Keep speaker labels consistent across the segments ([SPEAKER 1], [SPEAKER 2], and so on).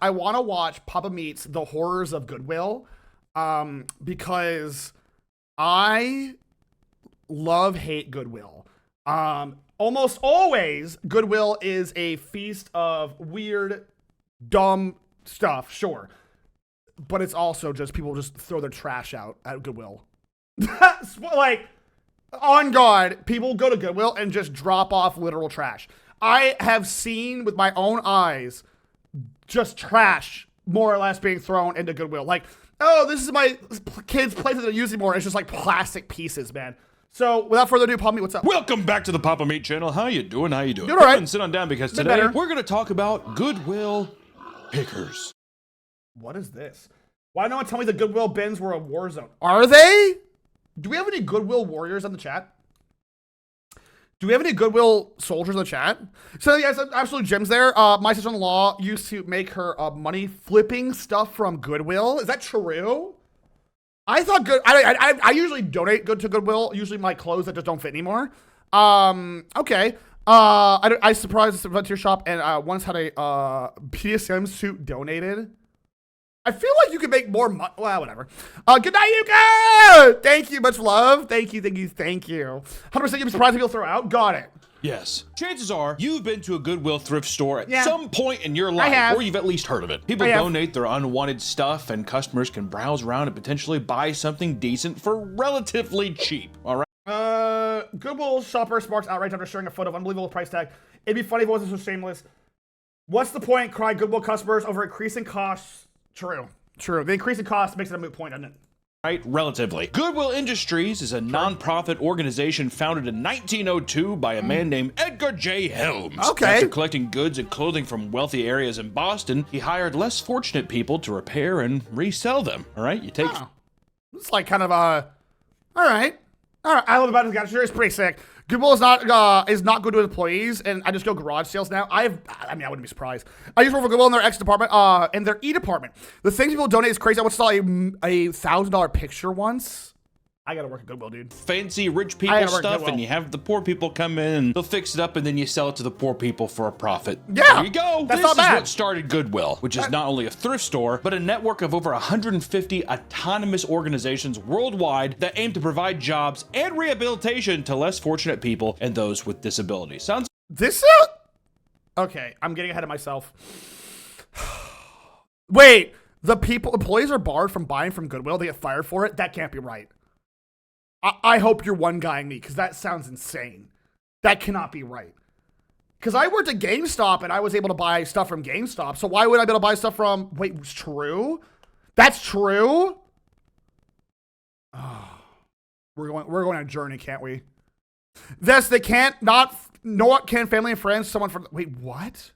[SPEAKER 1] I want to watch PapaMutt's The Horrors of Goodwill, because I hate Goodwill. Almost always Goodwill is a feast of weird, dumb stuff, sure. But it's also just people just throw their trash out at Goodwill. Like, on God, people go to Goodwill and just drop off literal trash. I have seen with my own eyes just trash more or less being thrown into Goodwill. Like, oh, this is my kids' place that they're using more. It's just like plastic pieces, man. So without further ado, PapaMutt, what's up?
[SPEAKER 2] Welcome back to the PapaMutt channel. How you doing? How you doing?
[SPEAKER 1] Doing all right.
[SPEAKER 2] Come on, sit on down because today we're going to talk about Goodwill pickers.
[SPEAKER 1] What is this? Why no one tell me the Goodwill bins were a war zone? Are they? Do we have any Goodwill warriors in the chat? Do we have any Goodwill soldiers in the chat? So yes, absolute gems there. My sister-in-law used to make her money flipping stuff from Goodwill. Is that true? I thought I usually donate good to Goodwill. Usually my clothes that just don't fit anymore. Okay. I surprised the volunteer shop and once had a PSM suit donated. I feel like you could make more money. Well, whatever. Good night, Yuka! Thank you. Much love. Thank you. 100% you'd be surprised if you'll throw out. Got it.
[SPEAKER 2] Yes. Chances are you've been to a Goodwill thrift store at some point in your life, or you've at least heard of it. People donate their unwanted stuff, and customers can browse around and potentially buy something decent for relatively cheap. All right.
[SPEAKER 1] Goodwill shopper sparks outrage after sharing a photo of unbelievable price tag. It'd be funny if it wasn't so shameless. What's the point? Cry Goodwill customers over increasing costs. True. The increasing cost makes it a moot point, doesn't it?
[SPEAKER 2] Right, relatively. Goodwill Industries is a non-profit organization founded in 1902 by a man named Edgar J. Helms.
[SPEAKER 1] Okay.
[SPEAKER 2] After collecting goods and clothing from wealthy areas in Boston, he hired less fortunate people to repair and resell them. All right, you take...
[SPEAKER 1] It's like kind of all right. I love about this guy. Sure, it's pretty sick. Goodwill is not good with employees, and I just go garage sales now. I wouldn't be surprised. I used to work for Goodwill in their X department, in their E department. The things people donate is crazy. I once saw a $1,000 picture once. I gotta work at Goodwill, dude.
[SPEAKER 2] Fancy rich people stuff, and you have the poor people come in and they'll fix it up, and then you sell it to the poor people for a profit.
[SPEAKER 1] Yeah,
[SPEAKER 2] there you go.
[SPEAKER 1] That's
[SPEAKER 2] this
[SPEAKER 1] not bad.
[SPEAKER 2] Is what started Goodwill, which is not only a thrift store, but a network of over 150 autonomous organizations worldwide that aim to provide jobs and rehabilitation to less fortunate people and those with disabilities. Sounds
[SPEAKER 1] this? Okay, I'm getting ahead of myself. Wait, employees are barred from buying from Goodwill. They get fired for it. That can't be right. I hope you're one-guying me, because that sounds insane. That cannot be right. Because I worked at GameStop, and I was able to buy stuff from GameStop, so why would I be able to buy stuff from... Wait, it's true? That's true? Oh, we're going on a journey, can't we? This, they can't not... No one can family and friends, someone from... Wait, what?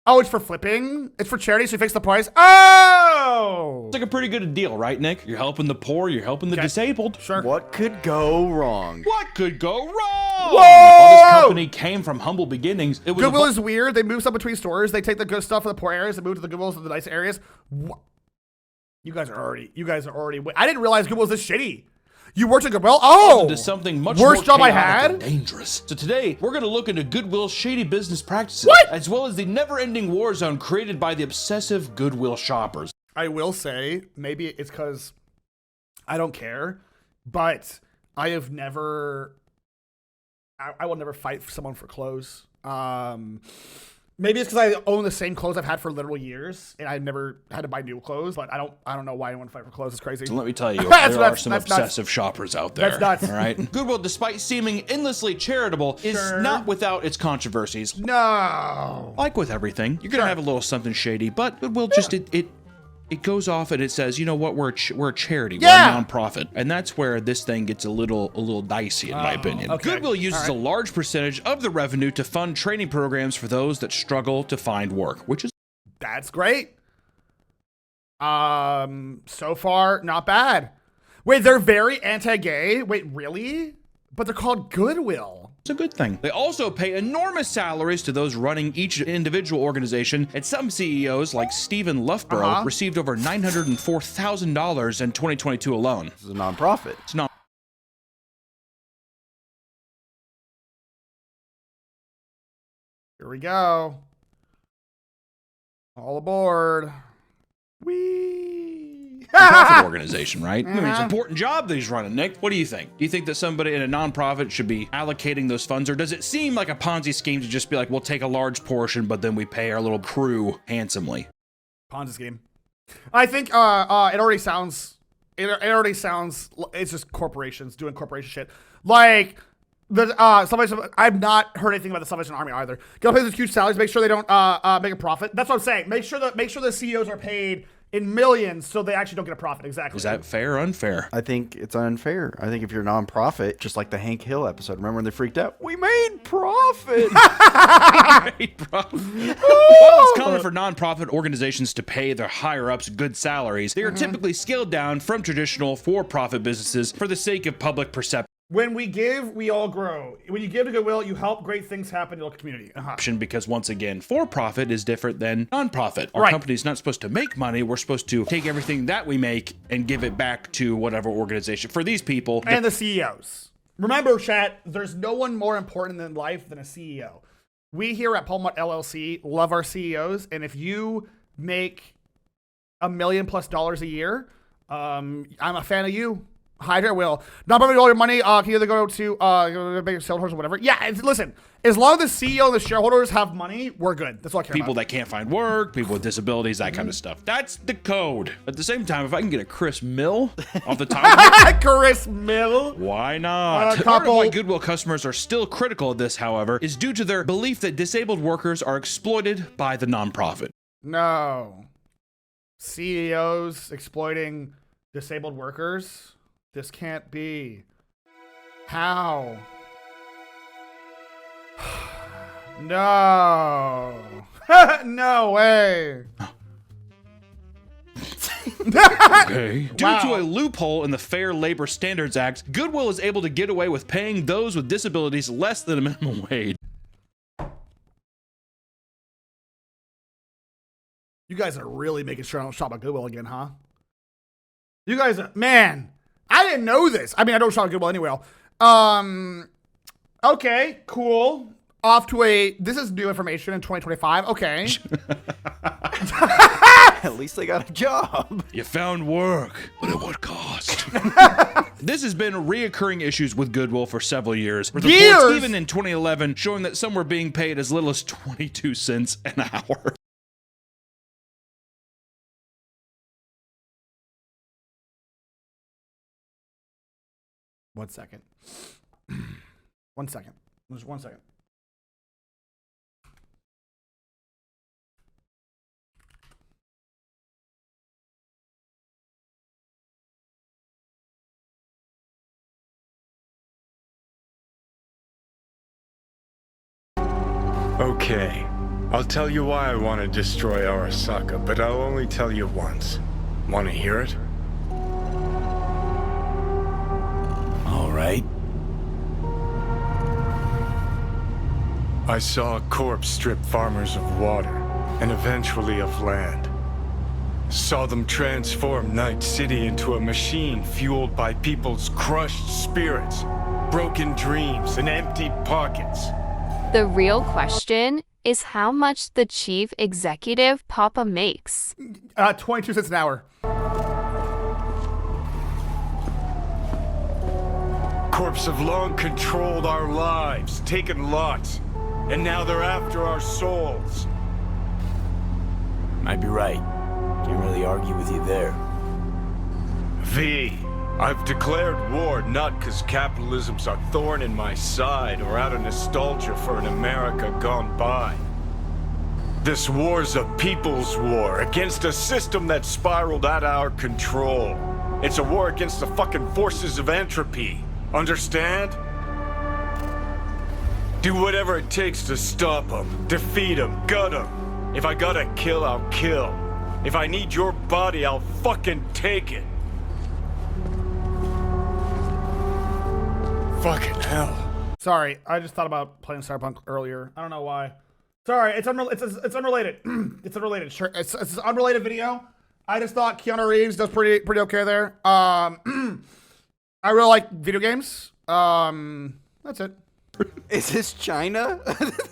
[SPEAKER 1] Oh, it's for flipping? It's for charity, so you fix the price? Oh!
[SPEAKER 2] like a pretty good deal, right, Nick? You're helping the poor, you're helping the disabled.
[SPEAKER 1] Sure.
[SPEAKER 3] What could go wrong?
[SPEAKER 2] What could go wrong?
[SPEAKER 1] Whoa!
[SPEAKER 2] While this company came from humble beginnings, it was
[SPEAKER 1] Goodwill is weird. They move stuff between stores. They take the good stuff from the poor areas and move to the Goodwills of the nice areas. What? You guys are already. I didn't realize Goodwill was this shitty. You worked at Goodwill? Oh!
[SPEAKER 2] Into something much
[SPEAKER 1] worst
[SPEAKER 2] more
[SPEAKER 1] job I
[SPEAKER 2] chaotic
[SPEAKER 1] had?
[SPEAKER 2] and dangerous. So today, we're going to look into Goodwill's shady business practices,
[SPEAKER 1] What?
[SPEAKER 2] as well as the never-ending war zone created by the obsessive Goodwill shoppers.
[SPEAKER 1] I will say, maybe it's because I don't care, but I have never... I will never fight for someone for clothes. Maybe it's because I own the same clothes I've had for literal years, and I never had to buy new clothes. But I don't know why anyone would fight for clothes. It's crazy.
[SPEAKER 2] So let me tell you, there are some obsessive
[SPEAKER 1] nuts.
[SPEAKER 2] shoppers out there.
[SPEAKER 1] That's nuts.
[SPEAKER 2] All right. Goodwill, despite seeming endlessly charitable, is not without its controversies.
[SPEAKER 1] No.
[SPEAKER 2] Like with everything, you're gonna have a little something shady, but Goodwill just it goes off and it says, you know what, we're a charity, we're a nonprofit, and that's where this thing gets a little dicey in my opinion.
[SPEAKER 1] Okay.
[SPEAKER 2] Goodwill uses a large percentage of the revenue to fund training programs for those that struggle to find work, which is
[SPEAKER 1] That's great. So far, not bad. Wait, they're very anti-gay? Wait, really? But they're called Goodwill.
[SPEAKER 2] it's a good thing. They also pay enormous salaries to those running each individual organization, and some CEOs, like Stephen Loughborough, received over $904,000 in 2022 alone.
[SPEAKER 3] This is a nonprofit.
[SPEAKER 2] It's not.
[SPEAKER 1] Here we go. All aboard. Wee.
[SPEAKER 2] Nonprofit organization, right? I mean, it's an important job that he's running, Nick. What do you think? Do you think that somebody in a nonprofit should be allocating those funds, or does it seem like a Ponzi scheme to just be like, we'll take a large portion, but then we pay our little crew handsomely?
[SPEAKER 1] Ponzi scheme. I think it already sounds. It already sounds. It's just corporations doing corporation shit. Like the I've not heard anything about the Salvation Army either. Go pay those huge salaries. Make sure they don't make a profit. That's what I'm saying. Make sure the CEOs are paid in millions so they actually don't get a profit. Exactly.
[SPEAKER 2] Is that fair or unfair?
[SPEAKER 3] I think it's unfair. I think if you're a nonprofit, just like the Hank Hill episode, remember when they freaked out? We made profit.
[SPEAKER 2] Well, it's common for nonprofit organizations to pay their higher-ups good salaries. They are typically scaled down from traditional for-profit businesses for the sake of public perception.
[SPEAKER 1] When we give, we all grow. When you give to Goodwill, you help great things happen in your community.
[SPEAKER 2] Because once again, for-profit is different than non-profit. Our company's not supposed to make money. We're supposed to take everything that we make and give it back to whatever organization. For these people.
[SPEAKER 1] And the CEOs. Remember, chat, there's no one more important in life than a CEO. We here at PapaMutt LLC love our CEOs. And if you make $1 million+ a year, I'm a fan of you. Hydra will. Not probably all your money can either go to big shareholders or whatever. Yeah, listen, as long as the CEO and the shareholders have money, we're good. That's all I care about.
[SPEAKER 2] People that can't find work, people with disabilities, that kind of stuff. That's the code. At the same time, if I can get a Chris Mill off the top of it,
[SPEAKER 1] Chris Mill?
[SPEAKER 2] Why not? Part of why Goodwill customers are still critical of this, however, is due to their belief that disabled workers are exploited by the nonprofit.
[SPEAKER 1] No. CEOs exploiting disabled workers? This can't be. How? No. No way.
[SPEAKER 2] Okay. Due to a loophole in the Fair Labor Standards Act, Goodwill is able to get away with paying those with disabilities less than a minimum wage.
[SPEAKER 1] You guys are really making sure I don't shop at Goodwill again, huh? You guys are, man. I didn't know this. I mean, I don't shop at Goodwill anyway. Okay, cool. Off to this is new information in 2025. Okay.
[SPEAKER 3] At least they got a job.
[SPEAKER 2] You found work, but at what cost? This has been reoccurring issues with Goodwill for several years. With reports even in 2011 showing that some were being paid as little as 22 cents an hour.
[SPEAKER 1] One second. One second. Just 1 second.
[SPEAKER 4] Okay, I'll tell you why I want to destroy Arasaka, but I'll only tell you once. Want to hear it?
[SPEAKER 5] All right.
[SPEAKER 4] I saw a corpse strip farmers of water, and eventually of land. Saw them transform Night City into a machine fueled by people's crushed spirits, broken dreams, and empty pockets.
[SPEAKER 6] The real question is how much the chief executive Papa makes.
[SPEAKER 1] 22 cents an hour.
[SPEAKER 4] Corps have long controlled our lives, taken lots, and now they're after our souls.
[SPEAKER 5] Might be right. Can't really argue with you there.
[SPEAKER 4] V, I've declared war not because capitalism's a thorn in my side or out of nostalgia for an America gone by. This war's a people's war against a system that spiraled out of our control. It's a war against the fucking forces of entropy. Understand? Do whatever it takes to stop them, defeat them, gut them. If I gotta kill, I'll kill. If I need your body, I'll fucking take it. Fucking hell.
[SPEAKER 1] Sorry, I just thought about playing Cyberpunk earlier. I don't know why. Sorry, it's unrelated. It's unrelated. Sure, it's an unrelated video. I just thought Keanu Reeves does pretty okay there. I really like video games. That's it.
[SPEAKER 3] Is this China?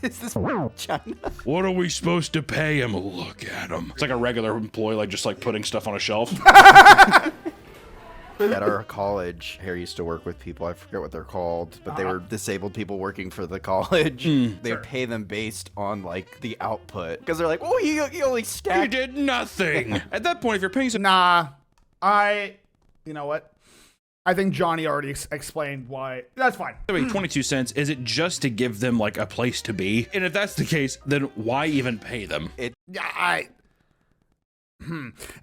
[SPEAKER 3] Is this China?
[SPEAKER 2] What are we supposed to pay him? Look at him. It's like a regular employee, like just like putting stuff on a shelf.
[SPEAKER 3] At our college, Harry used to work with people, I forget what they're called, but they were disabled people working for the college. They pay them based on, like, the output. Because they're like, oh, you only stacked.
[SPEAKER 2] You did nothing. At that point, if you're paying some...
[SPEAKER 1] Nah, you know what? I think Johnny already explained why. That's fine.
[SPEAKER 2] 22 cents, is it just to give them, like, a place to be? And if that's the case, then why even pay them?
[SPEAKER 1] And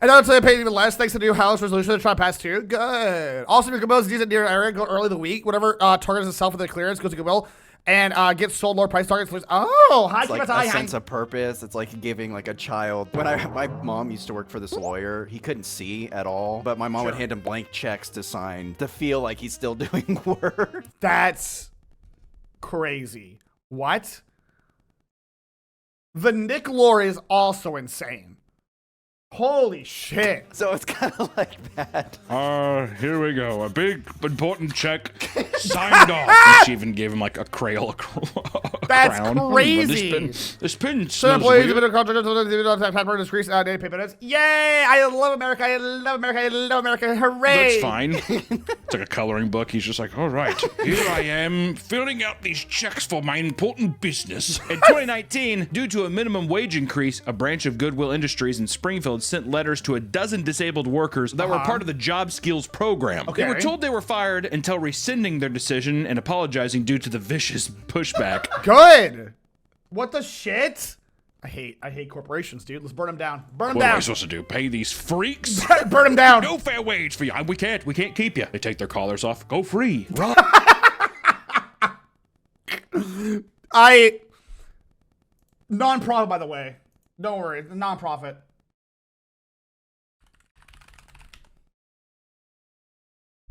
[SPEAKER 1] I'll tell you, pay even less thanks to the new house resolution to try to pass too. Good. Also, if Goodwill is decent near area, go early the week. Whatever targets itself with the clearance goes to Goodwill and gets sold lower price targets. Oh,
[SPEAKER 3] it's like a sense of purpose. It's like giving like a child. When my mom used to work for this lawyer, he couldn't see at all, but my mom would hand him blank checks to sign to feel like he's still doing work.
[SPEAKER 1] That's crazy. What? The Nick lore is also insane. Holy shit.
[SPEAKER 3] So it's kind of like that.
[SPEAKER 2] Here we go. A big, important check signed off. And she even gave him like a Crayola
[SPEAKER 1] That's
[SPEAKER 2] crown.
[SPEAKER 1] crazy.
[SPEAKER 2] This pin
[SPEAKER 1] Some
[SPEAKER 2] smells
[SPEAKER 1] employees
[SPEAKER 2] weird.
[SPEAKER 1] have been contracted decrease daily pay minutes. Yay! I love America. I love America. I love America. Hooray!
[SPEAKER 2] That's fine. It's like a coloring book. He's just like, all right, here I am filling out these checks for my important business. In 2019, due to a minimum wage increase, a branch of Goodwill Industries in Springfield sent letters to a dozen disabled workers that were part of the job skills program.
[SPEAKER 1] Okay.
[SPEAKER 2] They were told they were fired until rescinding their decision and apologizing due to the vicious pushback.
[SPEAKER 1] Good. What the shit? I hate corporations, dude. Let's burn them down. Burn them
[SPEAKER 2] What am
[SPEAKER 1] down.
[SPEAKER 2] I supposed to do? Pay these freaks?
[SPEAKER 1] Burn them down.
[SPEAKER 2] No fair wage for you. We can't keep you. They take their collars off. Go free.
[SPEAKER 1] Non-profit, by the way. Don't worry, non-profit.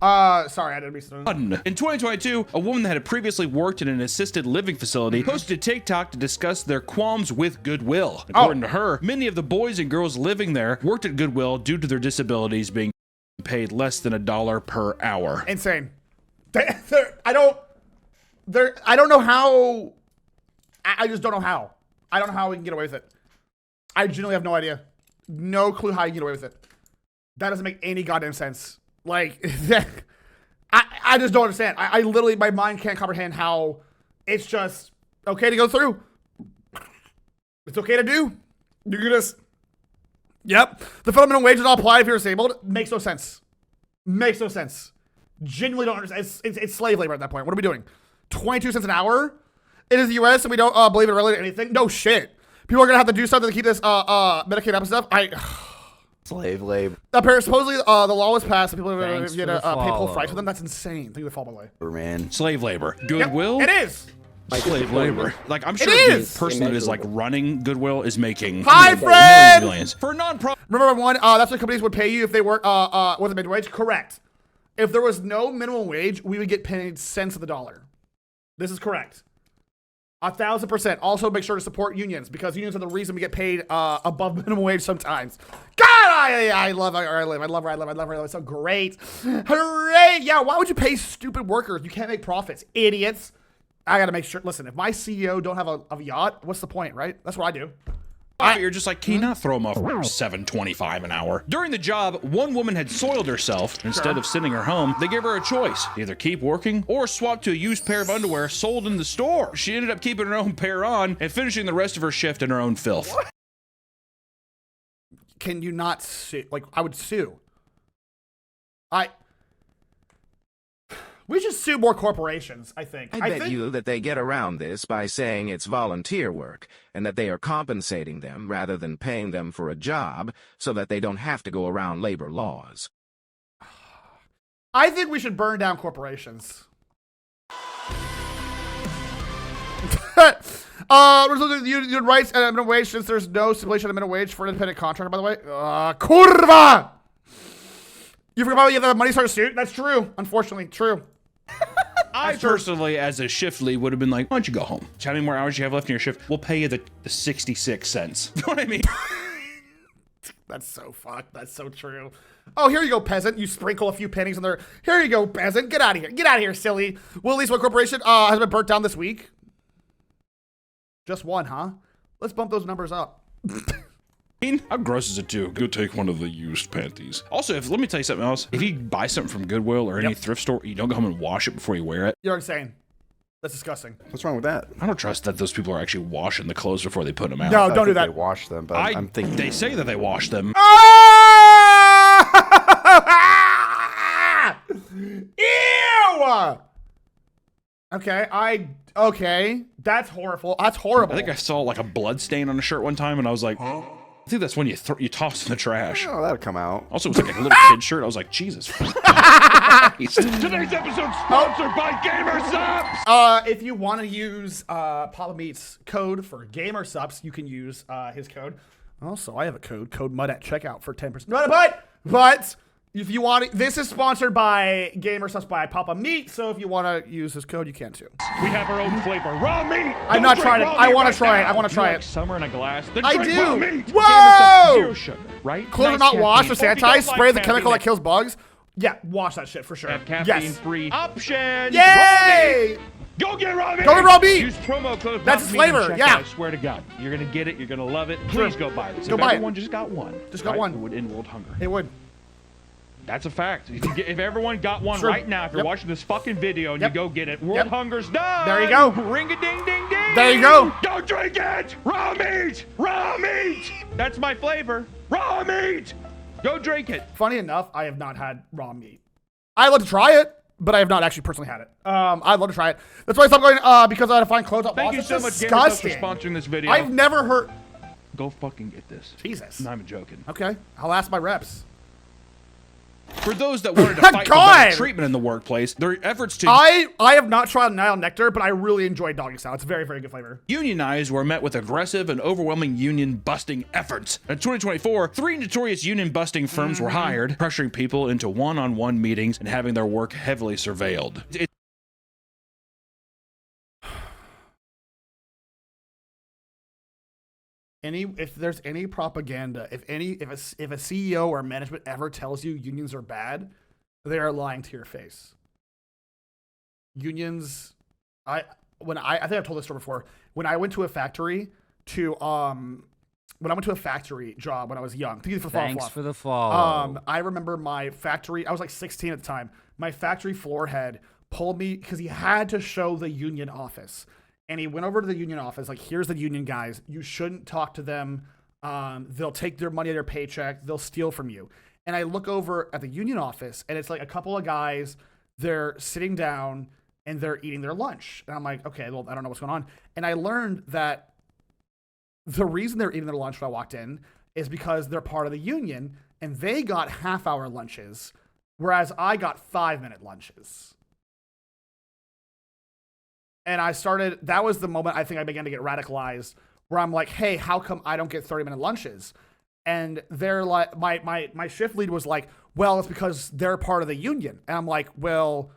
[SPEAKER 1] Sorry, I didn't mean to.
[SPEAKER 2] In 2022, a woman that had previously worked in an assisted living facility posted a TikTok to discuss their qualms with Goodwill. According to her, many of the boys and girls living there worked at Goodwill due to their disabilities being paid less than $1 per hour.
[SPEAKER 1] Insane. I don't know how. I just don't know how. I don't know how we can get away with it. I genuinely have no idea. No clue how you can get away with it. That doesn't make any goddamn sense. Like, I just don't understand. I literally, my mind can't comprehend how it's just okay to go through. It's okay to do. You can just, yep. The fundamental wage does not apply if you're disabled. Makes no sense. Makes no sense. Genuinely don't understand. It's slave labor at that point. What are we doing? 22 cents an hour? It is the US and we don't believe it related to anything? No shit. People are going to have to do something to keep this Medicaid up and stuff.
[SPEAKER 3] Slave labor.
[SPEAKER 1] Apparently, supposedly, the law was passed and people are going to pay full price for them. That's insane. Think of the fall, by the way.
[SPEAKER 3] Man.
[SPEAKER 2] Slave labor. Goodwill?
[SPEAKER 1] Yep, it is.
[SPEAKER 2] Slave labor. Like, I'm sure the person that is like running Goodwill is making millions. For a non-profit.
[SPEAKER 1] Remember one, that's what companies would pay you if they work with a minimum wage? Correct. If there was no minimum wage, we would get paid cents of the dollar. This is correct. 1,000%. Also, make sure to support unions because unions are the reason we get paid above minimum wage sometimes. God, I love where I live. I love where I live. It's so great. Hooray! Yeah, why would you pay stupid workers? You can't make profits, idiots. I gotta make sure. Listen, if my CEO don't have a yacht, what's the point, right? That's what I do.
[SPEAKER 2] You're just like, can you not throw them off $7.25 an hour? During the job, one woman had soiled herself. Instead of sending her home, they gave her a choice. Either keep working or swap to a used pair of underwear sold in the store. She ended up keeping her own pair on and finishing the rest of her shift in her own filth. What?
[SPEAKER 1] Can you not sue? Like, I would sue. We should sue more corporations, I think.
[SPEAKER 7] I bet you that they get around this by saying it's volunteer work and that they are compensating them rather than paying them for a job so that they don't have to go around labor laws.
[SPEAKER 1] I think we should burn down corporations. Union rights and minimum wage since there's no stipulation of minimum wage for an independent contractor, by the way. Kurva! You forgot about you have the money start suit? That's true. Unfortunately, true.
[SPEAKER 2] I personally, as a shift lead, would have been like, why don't you go home? How many more hours you have left in your shift? We'll pay you the 66 cents. You know what I mean?
[SPEAKER 1] That's so fucked. That's so true. Oh, here you go, peasant. You sprinkle a few pennies in there. Here you go, peasant. Get out of here. Get out of here, silly. Will at least one corporation has been burnt down this week? Just one, huh? Let's bump those numbers up.
[SPEAKER 2] How gross is it to go take one of the used panties? Also, let me tell you something else. If you buy something from Goodwill or any thrift store, you don't go home and wash it before you wear it.
[SPEAKER 1] You're insane. That's disgusting.
[SPEAKER 3] What's wrong with that?
[SPEAKER 2] I don't trust that those people are actually washing the clothes before they put them out.
[SPEAKER 1] No, don't do that.
[SPEAKER 3] They wash them, but I'm thinking
[SPEAKER 2] they say that they wash them.
[SPEAKER 1] Ew! Okay, that's horrible. That's horrible.
[SPEAKER 2] I think I saw like a blood stain on a shirt one time, and I was like, I think that's when you toss in the trash.
[SPEAKER 3] oh, that'll come out.
[SPEAKER 2] Also, it was like a little kid shirt. I was like, Jesus Christ.
[SPEAKER 4] Today's episode sponsored by GamerSups.
[SPEAKER 1] If you want to use PapaMutt's code for GamerSups, you can use his code. Also, I have a code MUD at checkout for 10%. But if you want to, this is sponsored by GamerSups by PapaMutt, so if you want to use his code, you can too.
[SPEAKER 4] We have our own flavor, raw meat.
[SPEAKER 1] I'm not trying it. I want to try it. I want to try it.
[SPEAKER 4] Summer in a glass.
[SPEAKER 1] I do.
[SPEAKER 4] Raw meat.
[SPEAKER 1] Whoa!
[SPEAKER 4] Zero sugar, right?
[SPEAKER 1] Clothes are not washed or sanitized. Spray the chemical that kills bugs. Yeah, wash that shit for sure.
[SPEAKER 4] Have caffeine-free options.
[SPEAKER 1] Yay!
[SPEAKER 4] Go get raw meat.
[SPEAKER 1] Go get raw meat.
[SPEAKER 4] Use promo code.
[SPEAKER 1] That's its flavor. Yeah.
[SPEAKER 4] I swear to God, you're gonna get it. You're gonna love it. Please go buy this.
[SPEAKER 1] Go buy it.
[SPEAKER 4] Everyone just got one.
[SPEAKER 1] Just got one.
[SPEAKER 4] It would end world hunger.
[SPEAKER 1] It would.
[SPEAKER 4] That's a fact. If everyone got one
[SPEAKER 1] Sure.
[SPEAKER 4] right now, if you're watching this fucking video and you go get it, world hunger's done.
[SPEAKER 1] There you go.
[SPEAKER 4] Ring a ding ding ding.
[SPEAKER 1] There you go.
[SPEAKER 4] Don't drink it. Raw meat. Raw meat. That's my flavor. Raw meat. Go drink it.
[SPEAKER 1] Funny enough, I have not had raw meat. I'd love to try it, but I have not actually personally had it. I'd love to try it. That's why I stopped going because I had to find clothes out.
[SPEAKER 4] Thank you
[SPEAKER 1] It's
[SPEAKER 4] so much,
[SPEAKER 1] disgusting.
[SPEAKER 4] GamerSups, for sponsoring this video.
[SPEAKER 1] I've never heard.
[SPEAKER 4] Go fucking get this.
[SPEAKER 1] Jesus.
[SPEAKER 4] I'm not even joking.
[SPEAKER 1] Okay, I'll ask my reps.
[SPEAKER 2] For those that wanted to fight for better treatment in the workplace, their efforts to
[SPEAKER 1] I have not tried Nile Nectar, but I really enjoyed doggy style. It's very, very good flavor.
[SPEAKER 2] unionize were met with aggressive and overwhelming union-busting efforts. In 2024, 3 notorious union-busting firms were hired, pressuring people into one-on-one meetings and having their work heavily surveilled.
[SPEAKER 1] If there's any propaganda, if a CEO or management ever tells you unions are bad, they are lying to your face. Unions, I think I've told this story before. When I went to a factory job when I was young.
[SPEAKER 8] Thanks for the follow.
[SPEAKER 1] I remember my factory. I was like 16 at the time. My factory floor head pulled me because he had to show the union office. And he went over to the union office, like, here's the union guys. You shouldn't talk to them. They'll take their money, their paycheck. They'll steal from you. And I look over at the union office, and it's like a couple of guys. They're sitting down, and they're eating their lunch. And I'm like, okay, well, I don't know what's going on. And I learned that the reason they're eating their lunch when I walked in is because they're part of the union, and they got half-hour lunches, whereas I got 5-minute lunches. And that was the moment I think I began to get radicalized, where I'm like, hey, how come I don't get 30-minute lunches? And they're like, my shift lead was like, well, it's because they're part of the union. And I'm like, well,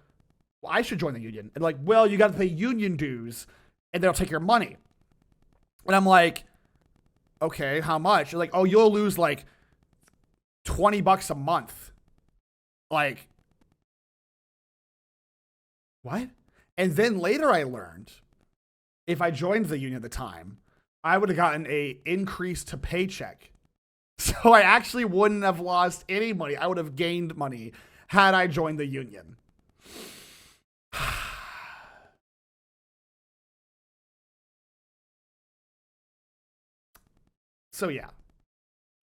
[SPEAKER 1] I should join the union. And like, well, you got to pay union dues and they'll take your money. And I'm like, okay, how much? They're like, oh, you'll lose like $20 a month. Like, what? And then later I learned if I joined the union at the time, I would have gotten a increase to paycheck. So I actually wouldn't have lost any money. I would have gained money had I joined the union. So yeah.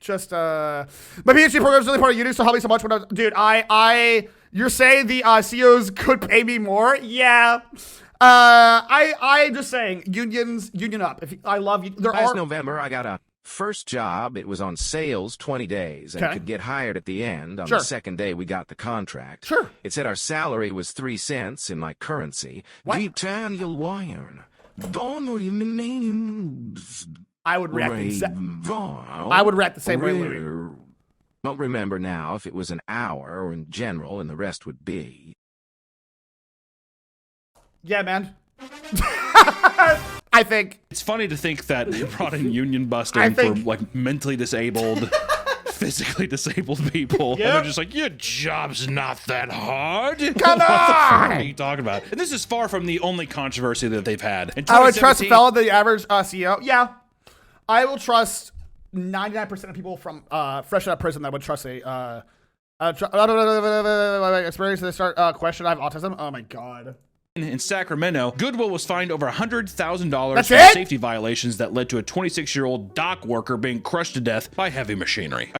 [SPEAKER 1] Just my PhD program is really part of union, so help me so much when dude, you're saying the CEOs could pay me more? Yeah. I just saying union up. I love you.
[SPEAKER 7] Last November, I got a first job. It was on sales 20 days and could get hired at the end. On the second day, we got the contract.
[SPEAKER 1] Sure.
[SPEAKER 7] It said our salary was 3 cents in my currency.
[SPEAKER 1] What? I would react the same way, Louis.
[SPEAKER 7] Don't remember now if it was an hour or in general, and the rest would be.
[SPEAKER 1] Yeah, man. I think
[SPEAKER 2] it's funny to think that they brought in union busting for like mentally disabled, physically disabled people. And they're just like, your job's not that hard.
[SPEAKER 1] Come on!
[SPEAKER 2] What are you talking about? And this is far from the only controversy that they've had.
[SPEAKER 1] I would trust a fellow, the average CEO. Yeah. I will trust 99% of people from fresh out of prison that would trust a experience to start question. I have autism. Oh my God.
[SPEAKER 2] In Sacramento, Goodwill was fined over $100,000 for safety violations that led to a 26-year-old dock worker being crushed to death by heavy machinery.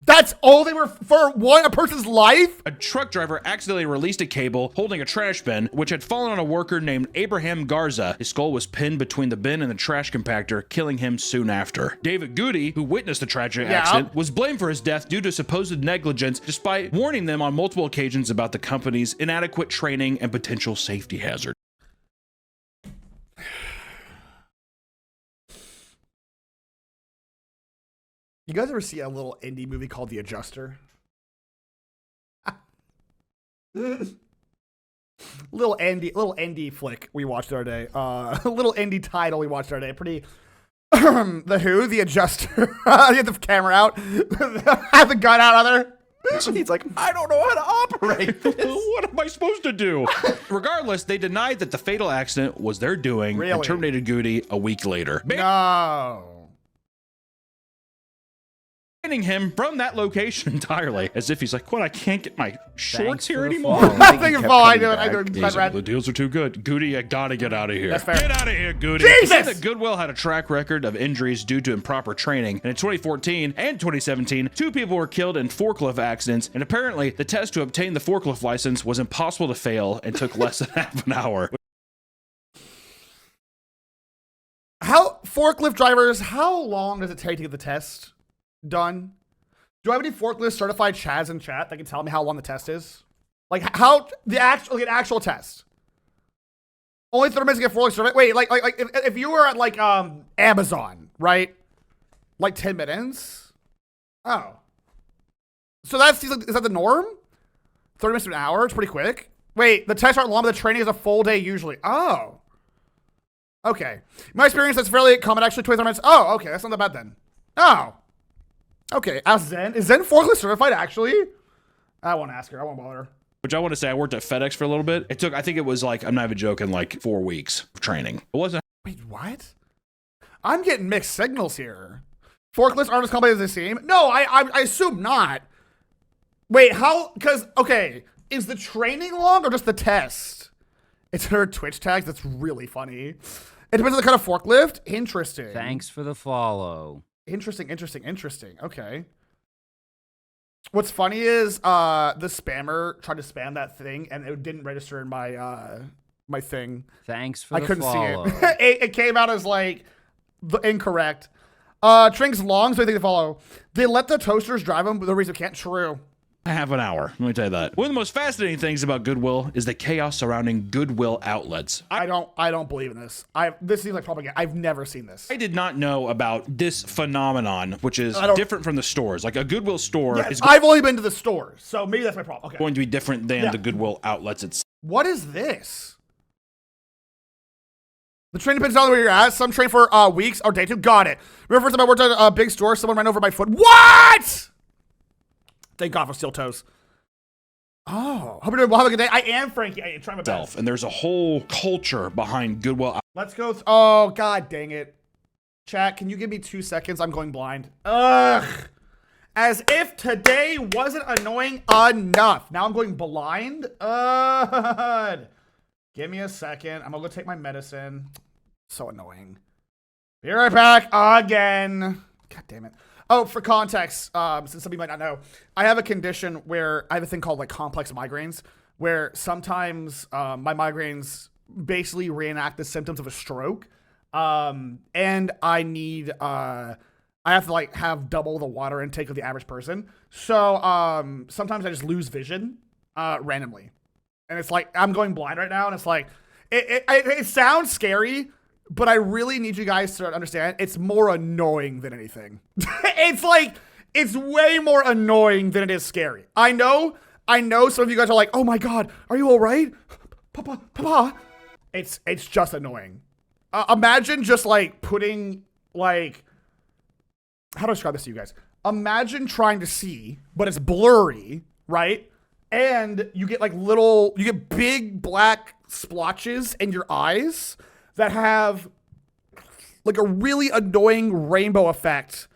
[SPEAKER 1] That's all they were for a person's life?
[SPEAKER 2] A truck driver accidentally released a cable holding a trash bin, which had fallen on a worker named Abraham Garza. His skull was pinned between the bin and the trash compactor, killing him soon after. David Goody, who witnessed the tragic accident, was blamed for his death due to supposed negligence, despite warning them on multiple occasions about the company's inadequate training and potential safety hazard.
[SPEAKER 1] You guys ever see a little indie movie called The Adjuster? little indie flick we watched the other day. A little indie title we watched the other day. Pretty. The Who, The Adjuster. You get the camera out, have the gun out on there.
[SPEAKER 3] He's like, I don't know how to operate this.
[SPEAKER 2] What am I supposed to do? Regardless, they denied that the fatal accident was their doing and terminated Goody a week later.
[SPEAKER 1] No.
[SPEAKER 2] Banning him from that location entirely, as if he's like, what, I can't get my shorts here anymore?
[SPEAKER 1] I think it's all I do.
[SPEAKER 2] The deals are too good. Goody, I gotta get out of here.
[SPEAKER 1] That's fair.
[SPEAKER 2] Get out of here, Goody.
[SPEAKER 1] Jesus!
[SPEAKER 2] He said that Goodwill had a track record of injuries due to improper training. And in 2014 and 2017, 2 people were killed in forklift accidents. And apparently, the test to obtain the forklift license was impossible to fail and took less than half an hour.
[SPEAKER 1] Forklift drivers, how long does it take to get the test done? Do I have any forklift certified Chads in chat that can tell me how long the test is? Like how an actual test? Only 30 minutes to get forklift certified. Wait, like if you were at like Amazon, right? Like 10 minutes? Oh. So is that the norm? 30 minutes to an hour? It's pretty quick. Wait, the tests aren't long, but the training is a full day usually. Oh. Okay. In my experience, that's fairly common actually, 23 minutes. Oh, okay, that's not that bad then. Oh. Okay, ask Zen. Is Zen forklift certified actually? I won't ask her. I won't bother.
[SPEAKER 2] Which I want to say, I worked at FedEx for a little bit. It took, I think it was like, I'm not even joking, like 4 weeks of training. It wasn't.
[SPEAKER 1] Wait, what? I'm getting mixed signals here. Forklifts aren't as complicated as they seem. No, I assume not. Wait, how? Because, okay, is the training long or just the test? It's her Twitch tags. That's really funny. It depends on the kind of forklift. Interesting.
[SPEAKER 8] Thanks for the follow.
[SPEAKER 1] Interesting. Okay. What's funny is the spammer tried to spam that thing and it didn't register in my my thing.
[SPEAKER 8] Thanks for the
[SPEAKER 1] follow. I couldn't
[SPEAKER 8] see
[SPEAKER 1] it. It came out as like incorrect. Trink's long, so I think they follow. They let the toasters drive them, but the reason can't. True.
[SPEAKER 2] Half an hour. Let me tell you that. One of the most fascinating things about Goodwill is the chaos surrounding Goodwill outlets.
[SPEAKER 1] I don't believe in this. This seems like propaganda. I've never seen this.
[SPEAKER 2] I did not know about this phenomenon, which is different from the stores. Like a Goodwill store is
[SPEAKER 1] I've only been to the stores, so maybe that's my problem. Okay.
[SPEAKER 2] Going to be different than the Goodwill outlets itself.
[SPEAKER 1] What is this? The train depends on where you're at. Some train for weeks or day 2. Got it. Remember first time I worked at a big store, someone ran over my foot. What? Thank God for steel toes. Oh, hope you're doing well. Have a good day. I am Frankie. I try my best.
[SPEAKER 2] And there's a whole culture behind Goodwill.
[SPEAKER 1] Let's go. Oh, God dang it. Chat, can you give me 2 seconds? I'm going blind. Ugh. As if today wasn't annoying enough. Now I'm going blind. Give me a second. I'm going to go take my medicine. So annoying. Be right back again. God damn it. Oh, for context, since some of you might not know, I have a condition where I have a thing called like complex migraines, where sometimes my migraines basically reenact the symptoms of a stroke, and I need I have to like have double the water intake of the average person. So sometimes I just lose vision randomly, and it's like I'm going blind right now, and it's like it sounds scary. But I really need you guys to understand, it's more annoying than anything. It's like, it's way more annoying than it is scary. I know some of you guys are like, oh my God, are you all right? Papa. It's just annoying. Imagine just like putting like, how do I describe this to you guys? Imagine trying to see, but it's blurry, right? And you get like you get big black splotches in your eyes that have like a really annoying rainbow effect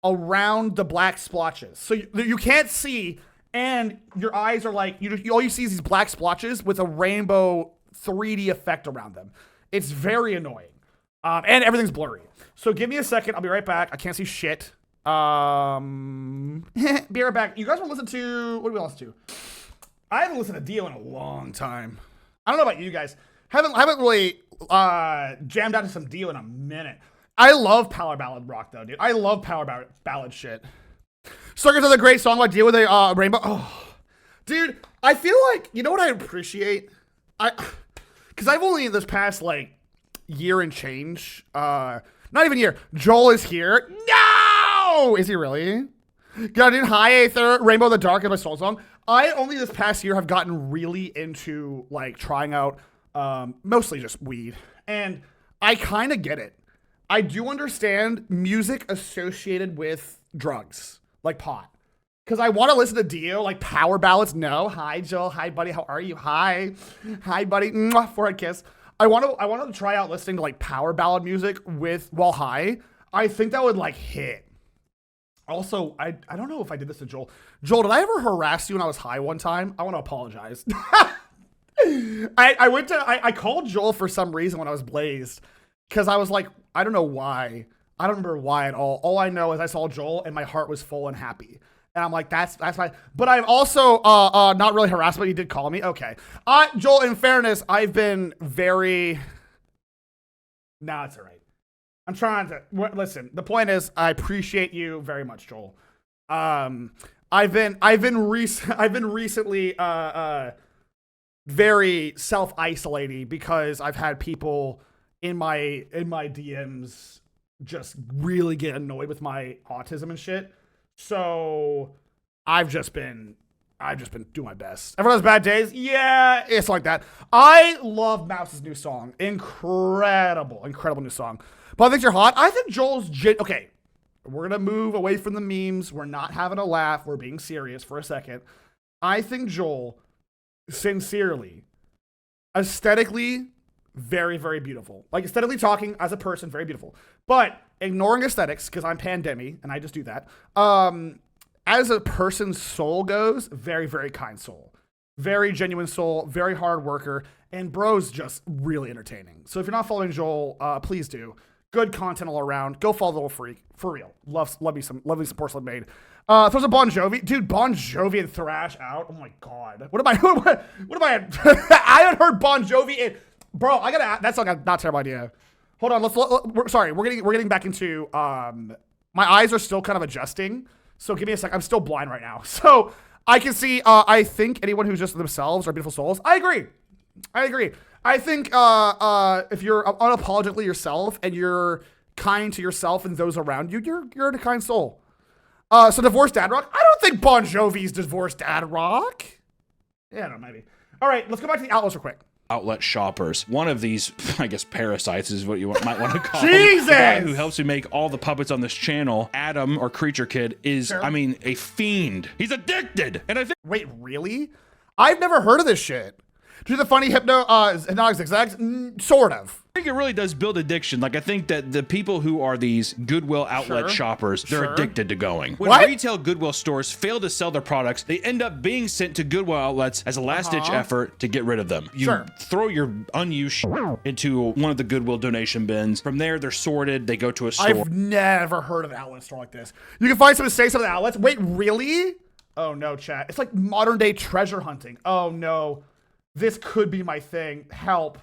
[SPEAKER 1] around the black splotches. So you can't see, and your eyes are like, all you see is these black splotches with a rainbow 3D effect around them. It's very annoying. And everything's blurry. So give me a second. I'll be right back. I can't see shit. Be right back. You guys want to listen to, what do we listen to? I haven't listened to Dio in a long time. I don't know about you guys. Haven't really jammed out to some Dio in a minute. I love power ballad rock though, dude. I love power ballad shit. Circus is a great song like Dio with a rainbow. Oh, dude, I feel like, you know what I appreciate? Because I've only in this past like year and change, not even year, Joel is here. No! Is he really? Got in High Aether, Rainbow in the Dark is my soul song. I only this past year have gotten really into like trying out mostly just weed. And I kind of get it. I do understand music associated with drugs, like pot. Because I want to listen to Dio, like power ballads. No. Hi, Joel. Hi, buddy. How are you? Hi. Hi, buddy. Mwah, forehead kiss. I want to try out listening to like power ballad music while high. I think that would like hit. Also, I don't know if I did this to Joel. Joel, did I ever harass you when I was high one time? I want to apologize. I called Joel for some reason when I was blazed. Because I was like, I don't know why. I don't remember why at all. All I know is I saw Joel and my heart was full and happy. And I'm like, that's fine. But I'm also not really harassed, but you did call me. Okay. Joel, in fairness, I've been very... Nah, it's all right. I'm trying to... Listen, the point is, I appreciate you very much, Joel. I've been recently very self-isolating because I've had people in my DMs just really get annoyed with my autism and shit. So I've just been doing my best. Everyone has bad days? Yeah, it's like that. I love Mouse's new song. Incredible new song. But I think you're hot. I think Joel's okay. We're gonna move away from the memes. We're not having a laugh. We're being serious for a second. I think Joel, sincerely, aesthetically, very, very beautiful. Like aesthetically talking as a person, very beautiful. But ignoring aesthetics, because I'm pandemic and I just do that. As a person's soul goes, very, very kind soul. Very genuine soul, very hard worker, and bro's just really entertaining. So if you're not following Joel, please do. Good content all around. Go follow the little freak. For real. Love me some porcelain made. Throws a Bon Jovi. Dude, Bon Jovi and Thrash out. Oh my god. What am I I haven't heard Bon Jovi in... Bro, I gotta... That's like a not terrible idea. Hold on, sorry, we're getting back into... my eyes are still kind of adjusting. So give me a sec. I'm still blind right now. So I can see, I think anyone who's just themselves are beautiful souls. I agree. I think if you're unapologetically yourself and you're kind to yourself and those around you, you're a kind soul. So divorced dad rock? I don't think Bon Jovi's divorced dad rock. Yeah, no, maybe. All right, let's go back to the outlets real quick.
[SPEAKER 2] Outlet shoppers. One of these, I guess, parasites is what you might want to call
[SPEAKER 1] Jesus!
[SPEAKER 2] The guy who helps me make all the puppets on this channel, Adam or Creature Kid, is, sure. I mean, a fiend. He's addicted. And I think...
[SPEAKER 1] Wait, really? I've never heard of this shit. Do the funny hypnotic zigzags? Sort of.
[SPEAKER 2] I think it really does build addiction. Like, I think that the people who are these Goodwill outlet shoppers, they're addicted to going. When retail Goodwill stores fail to sell their products, they end up being sent to Goodwill outlets as a last-ditch effort to get rid of them. You throw your unused shit into one of the Goodwill donation bins. From there, they're sorted. They go to a store.
[SPEAKER 1] I've never heard of an outlet store like this. You can find some mistakes on the outlets. Wait, really? Oh, no, chat. It's like modern-day treasure hunting. Oh, no. This could be my thing. Help.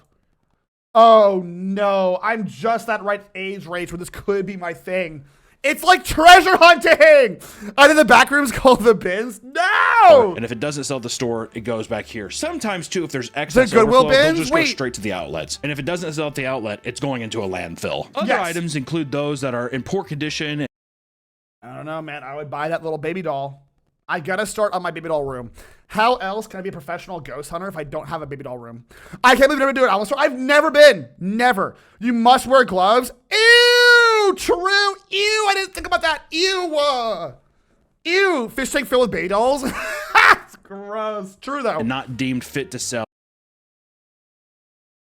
[SPEAKER 1] Oh no, I'm just that right age range where this could be my thing. It's like treasure hunting! And then the back room's called the bins? No!
[SPEAKER 2] And if it doesn't sell at the store, it goes back here. Sometimes too, if there's excess
[SPEAKER 1] the Goodwill
[SPEAKER 2] overflow,
[SPEAKER 1] bins?
[SPEAKER 2] they'll just go straight to the outlets. And if it doesn't sell at the outlet, it's going into a landfill. Other items include those that are in poor condition.
[SPEAKER 1] I don't know, man. I would buy that little baby doll. I gotta start on my baby doll room. How else can I be a professional ghost hunter if I don't have a baby doll room? I can't believe I've never do it. I've never been. Never. You must wear gloves. Ew! Ew, true. Ew, I didn't think about that. Ew. Ew, fish tank filled with bay dolls. It's gross. True, though.
[SPEAKER 2] And not deemed fit to sell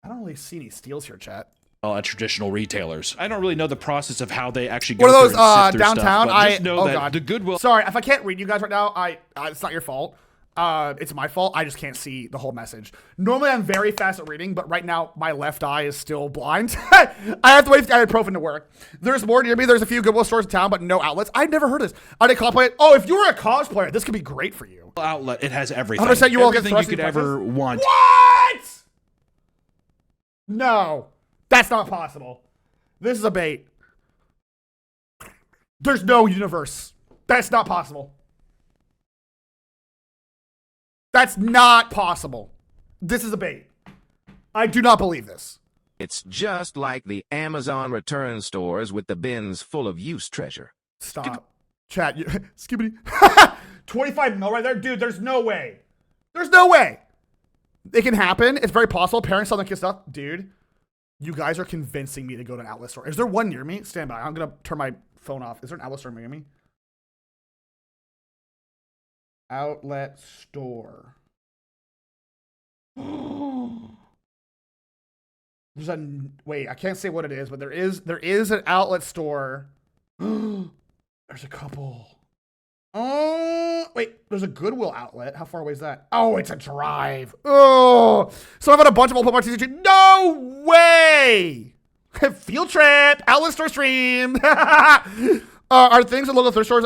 [SPEAKER 1] I don't really see any steals here, chat.
[SPEAKER 2] at traditional retailers. I don't really know the process of how they actually go
[SPEAKER 1] What are those
[SPEAKER 2] through and sift through
[SPEAKER 1] downtown?
[SPEAKER 2] stuff, but just know that the Goodwill.
[SPEAKER 1] Sorry, if I can't read you guys right now, it's not your fault. It's my fault. I just can't see the whole message. Normally, I'm very fast at reading, but right now, my left eye is still blind. I have to wait for the ibuprofen to work. There's more near me. There's a few Goodwill stores in town, but no outlets. I've never heard of this. I did cosplay. Oh, if you were a cosplayer, this could be great for you.
[SPEAKER 2] Outlet, it has everything.
[SPEAKER 1] 100% you all get
[SPEAKER 2] everything you could ever want.
[SPEAKER 1] What? No, that's not possible. This is a bait. There's no universe. That's not possible. That's not possible. This is a bait. I do not believe this.
[SPEAKER 7] It's just like the Amazon return stores with the bins full of used treasure.
[SPEAKER 1] Stop. Chat. Skibbity. 25 mil right there? Dude, there's no way. There's no way. It can happen. It's very possible. Parents selling kids stuff. Dude, you guys are convincing me to go to an outlet store. Is there one near me? Stand by. I'm going to turn my phone off. Is there an outlet store near me? Outlet store. There's a wait, I can't say what it is, but there is an outlet store. There's a couple. Oh, wait, there's a Goodwill outlet. How far away is that? Oh, it's a drive. Oh, so I've had a bunch of old Pokemon TCG. No way. Field trip, outlet store stream. Are things at local thrift stores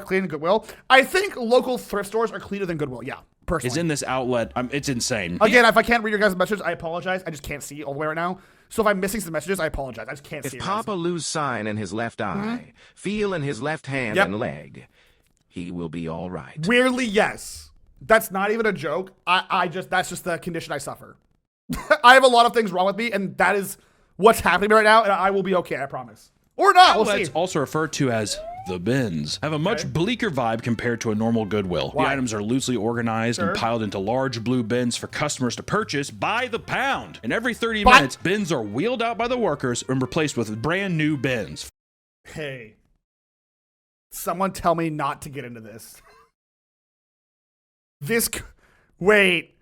[SPEAKER 1] clean and Goodwill? I think local thrift stores are cleaner than Goodwill. Yeah, personally.
[SPEAKER 2] Is in this outlet. It's insane.
[SPEAKER 1] Again, if I can't read your guys' messages, I apologize. I just can't see all the way right now. So if I'm missing some messages, I apologize. I just can't see.
[SPEAKER 7] If Papa lose sign in his left eye, feel in his left hand and leg, he will be all right.
[SPEAKER 1] Weirdly, yes. That's not even a joke. That's just the condition I suffer. I have a lot of things wrong with me, and that is what's happening right now, and I will be okay, I promise. Or not, we'll see.
[SPEAKER 2] Also referred to as the bins, have a much bleaker vibe compared to a normal Goodwill.
[SPEAKER 1] Why?
[SPEAKER 2] The items are loosely organized and piled into large blue bins for customers to purchase by the pound. And every 30 minutes, bins are wheeled out by the workers and replaced with brand new bins.
[SPEAKER 1] Hey, someone tell me not to get into this. Wait.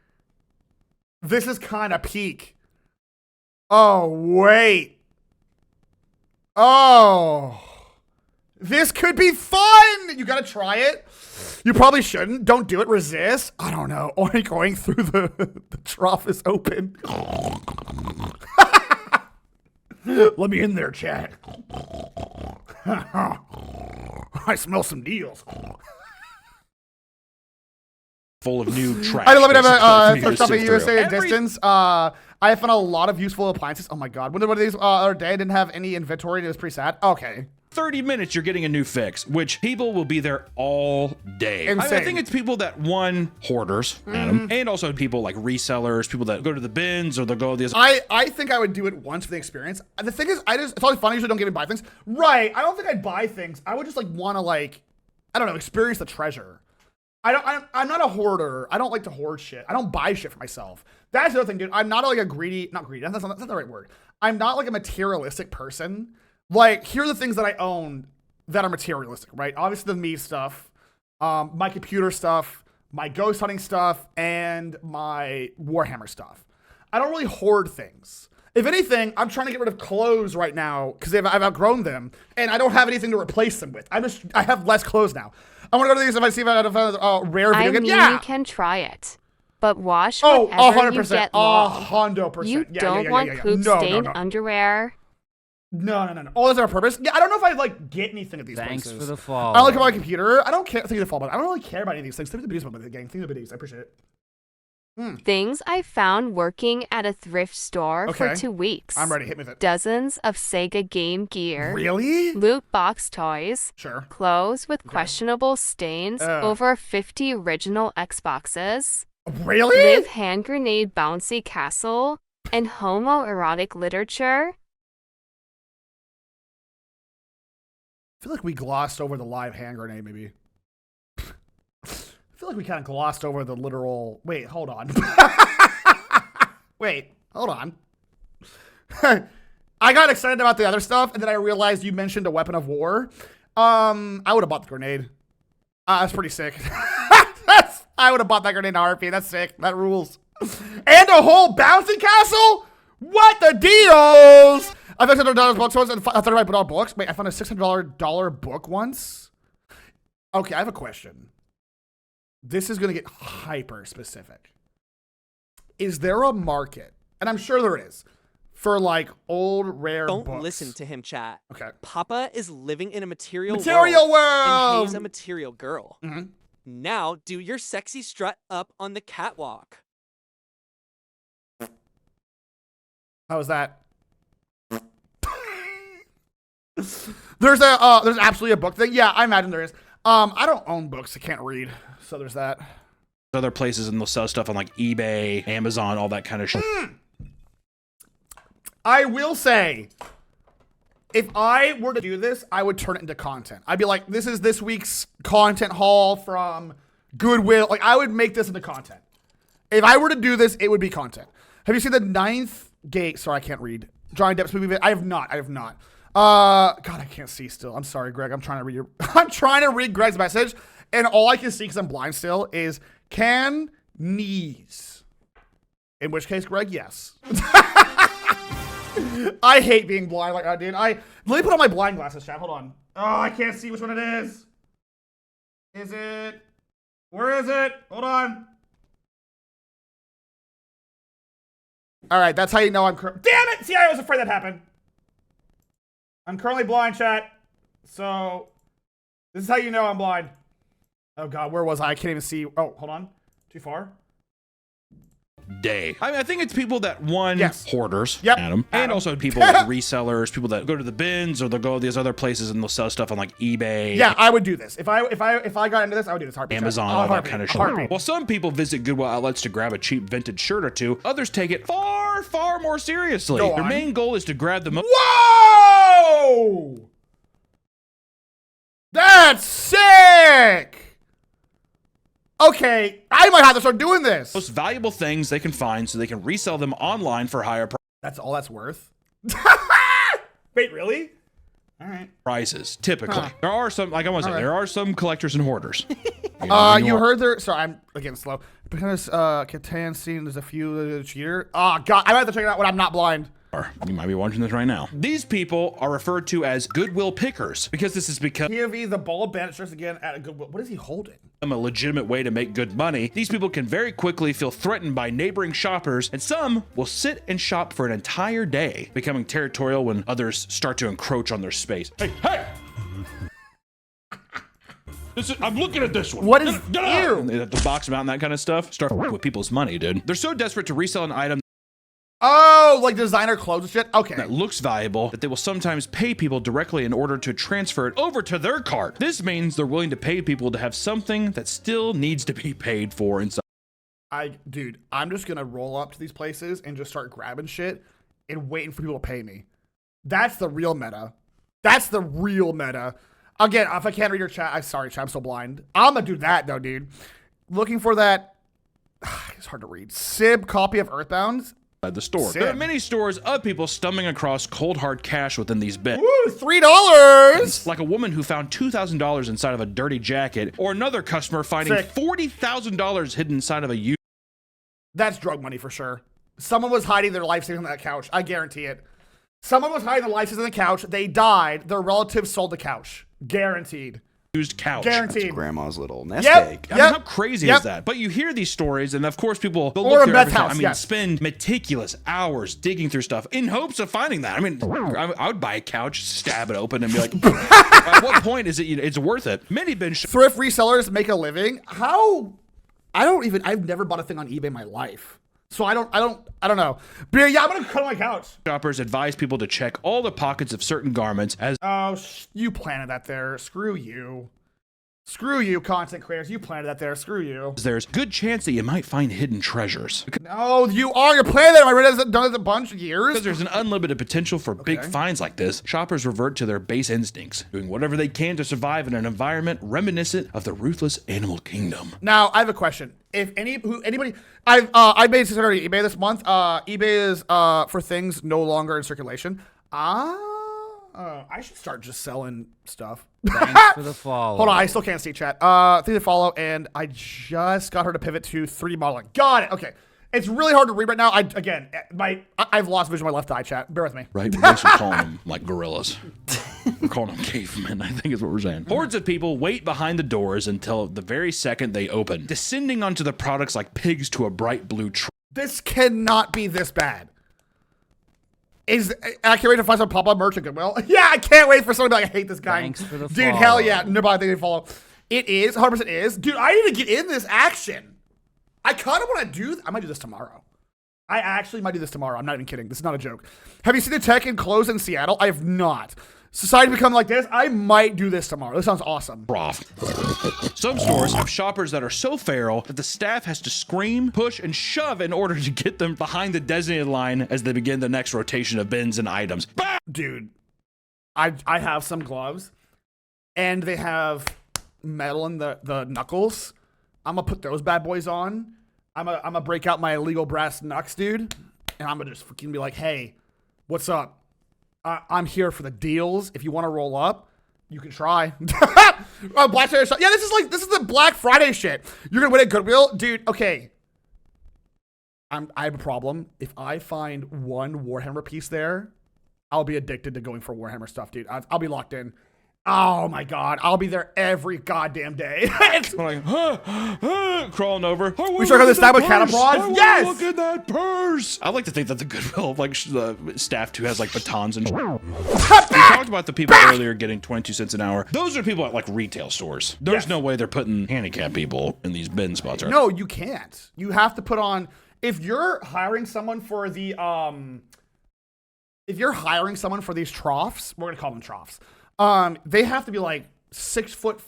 [SPEAKER 1] This is kind of peak. Oh, wait. Oh, this could be fun. You got to try it. You probably shouldn't. Don't do it. Resist. I don't know. Only going through the trough is open. Let me in there, chat. I smell some deals.
[SPEAKER 2] Full of new trash.
[SPEAKER 1] I love it. For something USA distance. I found a lot of useful appliances. Oh my god. One of these other day, I didn't have any inventory and it was pretty sad. Okay.
[SPEAKER 2] 30 minutes, you're getting a new fix, which people will be there all day. I think it's people that, hoarders, Adam, and also people like resellers, people that go to the bins or they'll go to the...
[SPEAKER 1] I think I would do it once for the experience. The thing is, it's always funny, usually don't get me buy things. Right. I don't think I'd buy things. I would just want to I don't know, experience the treasure. I'm not a hoarder. I don't like to hoard shit. I don't buy shit for myself. That's the other thing, dude. I'm not a greedy, not greedy. That's not the right word. I'm not a materialistic person. Here are the things that I own that are materialistic, right? Obviously the me stuff, my computer stuff, my ghost hunting stuff, and my Warhammer stuff. I don't really hoard things. If anything, I'm trying to get rid of clothes right now because I've outgrown them, and I don't have anything to replace them with. I have less clothes now. I want to go to these if I see if I have a rare video game.
[SPEAKER 6] You can try it, but wash whatever
[SPEAKER 1] 100%,
[SPEAKER 6] you get long.
[SPEAKER 1] 100%.
[SPEAKER 6] You don't want poop-stained underwear.
[SPEAKER 1] No. All this on purpose. Yeah, I don't know if I get anything at these places.
[SPEAKER 8] Thanks for the follow.
[SPEAKER 1] I look at my computer. I don't care. Thank you for the follow, but I don't really care about any of these things. Think of the videos about the game. Think of the videos. I appreciate it.
[SPEAKER 6] Things I found working at a thrift store for 2 weeks.
[SPEAKER 1] I'm ready. Hit me with it.
[SPEAKER 6] Dozens of Sega game gear.
[SPEAKER 1] Really?
[SPEAKER 6] Loot box toys.
[SPEAKER 1] Sure.
[SPEAKER 6] Clothes with questionable stains. Over 50 original Xboxes.
[SPEAKER 1] Really?
[SPEAKER 6] Live hand grenade bouncy castle. And homoerotic literature.
[SPEAKER 1] I feel like we glossed over the live hand grenade, maybe. I feel like we kind of glossed over the literal... Wait, hold on. Wait, hold on. I got excited about the other stuff, and then I realized you mentioned a weapon of war. I would have bought the grenade. That's pretty sick. I would have bought that grenade in RP. That's sick. That rules. And a whole bouncing castle? What the deals? I found $600 books once and $35 books. Wait, I found a $600 book once. Okay, I have a question. This is going to get hyper specific. Is there a market, and I'm sure there is, for like old rare books?
[SPEAKER 9] Don't listen to him, chat.
[SPEAKER 1] Okay.
[SPEAKER 9] Papa is living in a material world. And he's a material girl.
[SPEAKER 1] Mm-hmm.
[SPEAKER 9] Now do your sexy strut up on the catwalk.
[SPEAKER 1] How was that? There's absolutely a book thing. Yeah, I imagine there is. I don't own books. I can't read. So there's that.
[SPEAKER 2] Other places, and they'll sell stuff on like eBay, Amazon, all that kind of shit.
[SPEAKER 1] I will say, if I were to do this, I would turn it into content. I'd be like, this is this week's content haul from Goodwill. Like, I would make this into content. If I were to do this, it would be content. Have you seen the 9th Gate? Sorry, I can't read. Johnny Depp's movie. I have not. God, I can't see still. I'm sorry, Greg. I'm trying to read I'm trying to read Greg's message, and all I can see, because I'm blind still, is can knees. In which case, Greg, yes. I hate being blind like I did. Let me put on my blind glasses, chat. Hold on. Oh, I can't see which one it is. Is it? Where is it? Hold on. All right, that's how you know I'm damn it! See, I was afraid that happened. I'm currently blind, chat. So, this is how you know I'm blind. Oh God, where was I? I can't even see. Oh, hold on. Too far?
[SPEAKER 2] Day. I think it's people that hoarders,
[SPEAKER 1] Adam,
[SPEAKER 2] and also people like resellers, people that go to the bins or they'll go to these other places and they'll sell stuff on like eBay.
[SPEAKER 1] Yeah, I would do this. If I got into this, I would do this.
[SPEAKER 2] Amazon, all that kind of shit. Well, some people visit Goodwill outlets to grab a cheap vintage shirt or two. Others take it far, far more seriously. Their main goal is to grab the
[SPEAKER 1] Whoa! That's sick! Okay, I might have to start doing this.
[SPEAKER 2] Most valuable things they can find so they can resell them online for higher prices.
[SPEAKER 1] That's all that's worth? Wait, really? All right.
[SPEAKER 2] Prices, typically. There are some, like I want to say, there are some collectors and hoarders.
[SPEAKER 1] You heard there, sorry, I'm again slow. Because Catan scene, there's a few cheater. Oh, God, I might have to check it out when I'm not blind.
[SPEAKER 2] You might be watching this right now. These people are referred to as Goodwill pickers because this is because
[SPEAKER 1] POV, the bald bandit just again at a Goodwill. What is he holding?
[SPEAKER 2] A legitimate way to make good money. These people can very quickly feel threatened by neighboring shoppers, and some will sit and shop for an entire day, becoming territorial when others start to encroach on their space. Hey! I'm looking at this one.
[SPEAKER 1] What is
[SPEAKER 2] Get out! They have to box them out and that kind of stuff. Start with people's money, dude. They're so desperate to resell an item.
[SPEAKER 1] Oh, like designer clothes and shit? Okay.
[SPEAKER 2] That looks valuable that they will sometimes pay people directly in order to transfer it over to their cart. This means they're willing to pay people to have something that still needs to be paid for inside.
[SPEAKER 1] Dude, I'm just gonna roll up to these places and just start grabbing shit and waiting for people to pay me. That's the real meta. That's the real meta. Again, if I can't read your chat, I'm sorry, chat, I'm so blind. I'm gonna do that though, dude. Looking for that, it's hard to read. Sib copy of Earthbound.
[SPEAKER 2] At the store. There are many stores of people stumbling across cold hard cash within these bins.
[SPEAKER 1] Woo, $3!
[SPEAKER 2] Like a woman who found $2,000 inside of a dirty jacket, or another customer finding $40,000 hidden inside of a used.
[SPEAKER 1] That's drug money for sure. Someone was hiding their life savings on that couch. I guarantee it. Someone was hiding their life savings on the couch. They died. Their relatives sold the couch. Guaranteed.
[SPEAKER 2] Used couch.
[SPEAKER 1] Guaranteed.
[SPEAKER 3] That's grandma's little nest egg.
[SPEAKER 2] I mean, how crazy is that? But you hear these stories, and of course, people they'll look through everything. I mean, spend meticulous hours digging through stuff in hopes of finding that. I mean, I would buy a couch, stab it open, and be like, at what point is it? It's worth it. Many binge
[SPEAKER 1] thrift resellers make a living. How? I've never bought a thing on eBay in my life. So I don't know. But yeah, I'm gonna cut on my couch.
[SPEAKER 2] Shoppers advise people to check all the pockets of certain garments as.
[SPEAKER 1] Oh, you planted that there. Screw you. Screw you, content creators. You planted that there. Screw you.
[SPEAKER 2] There's good chance that you might find hidden treasures.
[SPEAKER 1] No, you are. You're planting that. My red has done it a bunch of years.
[SPEAKER 2] Because there's an unlimited potential for big finds like this. Shoppers revert to their base instincts, doing whatever they can to survive in an environment reminiscent of the ruthless animal kingdom.
[SPEAKER 1] Now, I have a question. If anybody, I made $600 eBay this month. eBay is for things no longer in circulation. I should start just selling stuff.
[SPEAKER 8] Thanks for the follow.
[SPEAKER 1] Hold on, I still can't see chat. Thank you to follow, and I just got her to pivot to 3D modeling. Got it. Okay. It's really hard to read right now. I've lost vision in my left eye, chat. Bear with me.
[SPEAKER 2] Right? We're basically calling them like gorillas. We're calling them cavemen, I think is what we're saying. Hordes of people wait behind the doors until the very second they open, descending onto the products like pigs to a bright blue trough.
[SPEAKER 1] This cannot be this bad. Is I can't wait to find some pop-up merch at Goodwill. Yeah, I can't wait for someone to be like, I hate this guy.
[SPEAKER 8] Thanks for the
[SPEAKER 1] Dude,
[SPEAKER 8] follow.
[SPEAKER 1] hell yeah. Nobody think they follow. It is, 100% is. Dude, I need to get in this action. I kind of want to do, I might do this tomorrow. I actually might do this tomorrow. I'm not even kidding. This is not a joke. Have you seen the tech and clothes in Seattle? I have not. Society become like this? I might do this tomorrow. This sounds awesome.
[SPEAKER 2] Some stores have shoppers that are so feral that the staff has to scream, push, and shove in order to get them behind the designated line as they begin the next rotation of bins and items.
[SPEAKER 1] Dude, I have some gloves, and they have metal in the knuckles. I'm gonna put those bad boys on. I'm gonna break out my illegal brass knucks, dude, and I'm gonna just fucking be like, hey, what's up? I'm here for the deals. If you want to roll up, you can try. Black Friday shop. Yeah, this is the Black Friday shit. You're gonna win at Goodwill, dude. Okay, I have a problem. If I find one Warhammer piece there, I'll be addicted to going for Warhammer stuff, dude. I'll be locked in. Oh my God, I'll be there every goddamn day.
[SPEAKER 2] I'm like, crawling over.
[SPEAKER 1] We start on the stack with cataprods. Yes!
[SPEAKER 2] Look at that purse. I like to think that the Goodwill, like the staff too, has like batons and. We talked about the people earlier getting 22 cents an hour. Those are people at like retail stores. There's no way they're putting handicapped people in these bin spots. Right?
[SPEAKER 1] No, you can't. You have to put on. If you're hiring someone for the if you're hiring someone for these troughs, we're gonna call them troughs. They have to be like 6'5",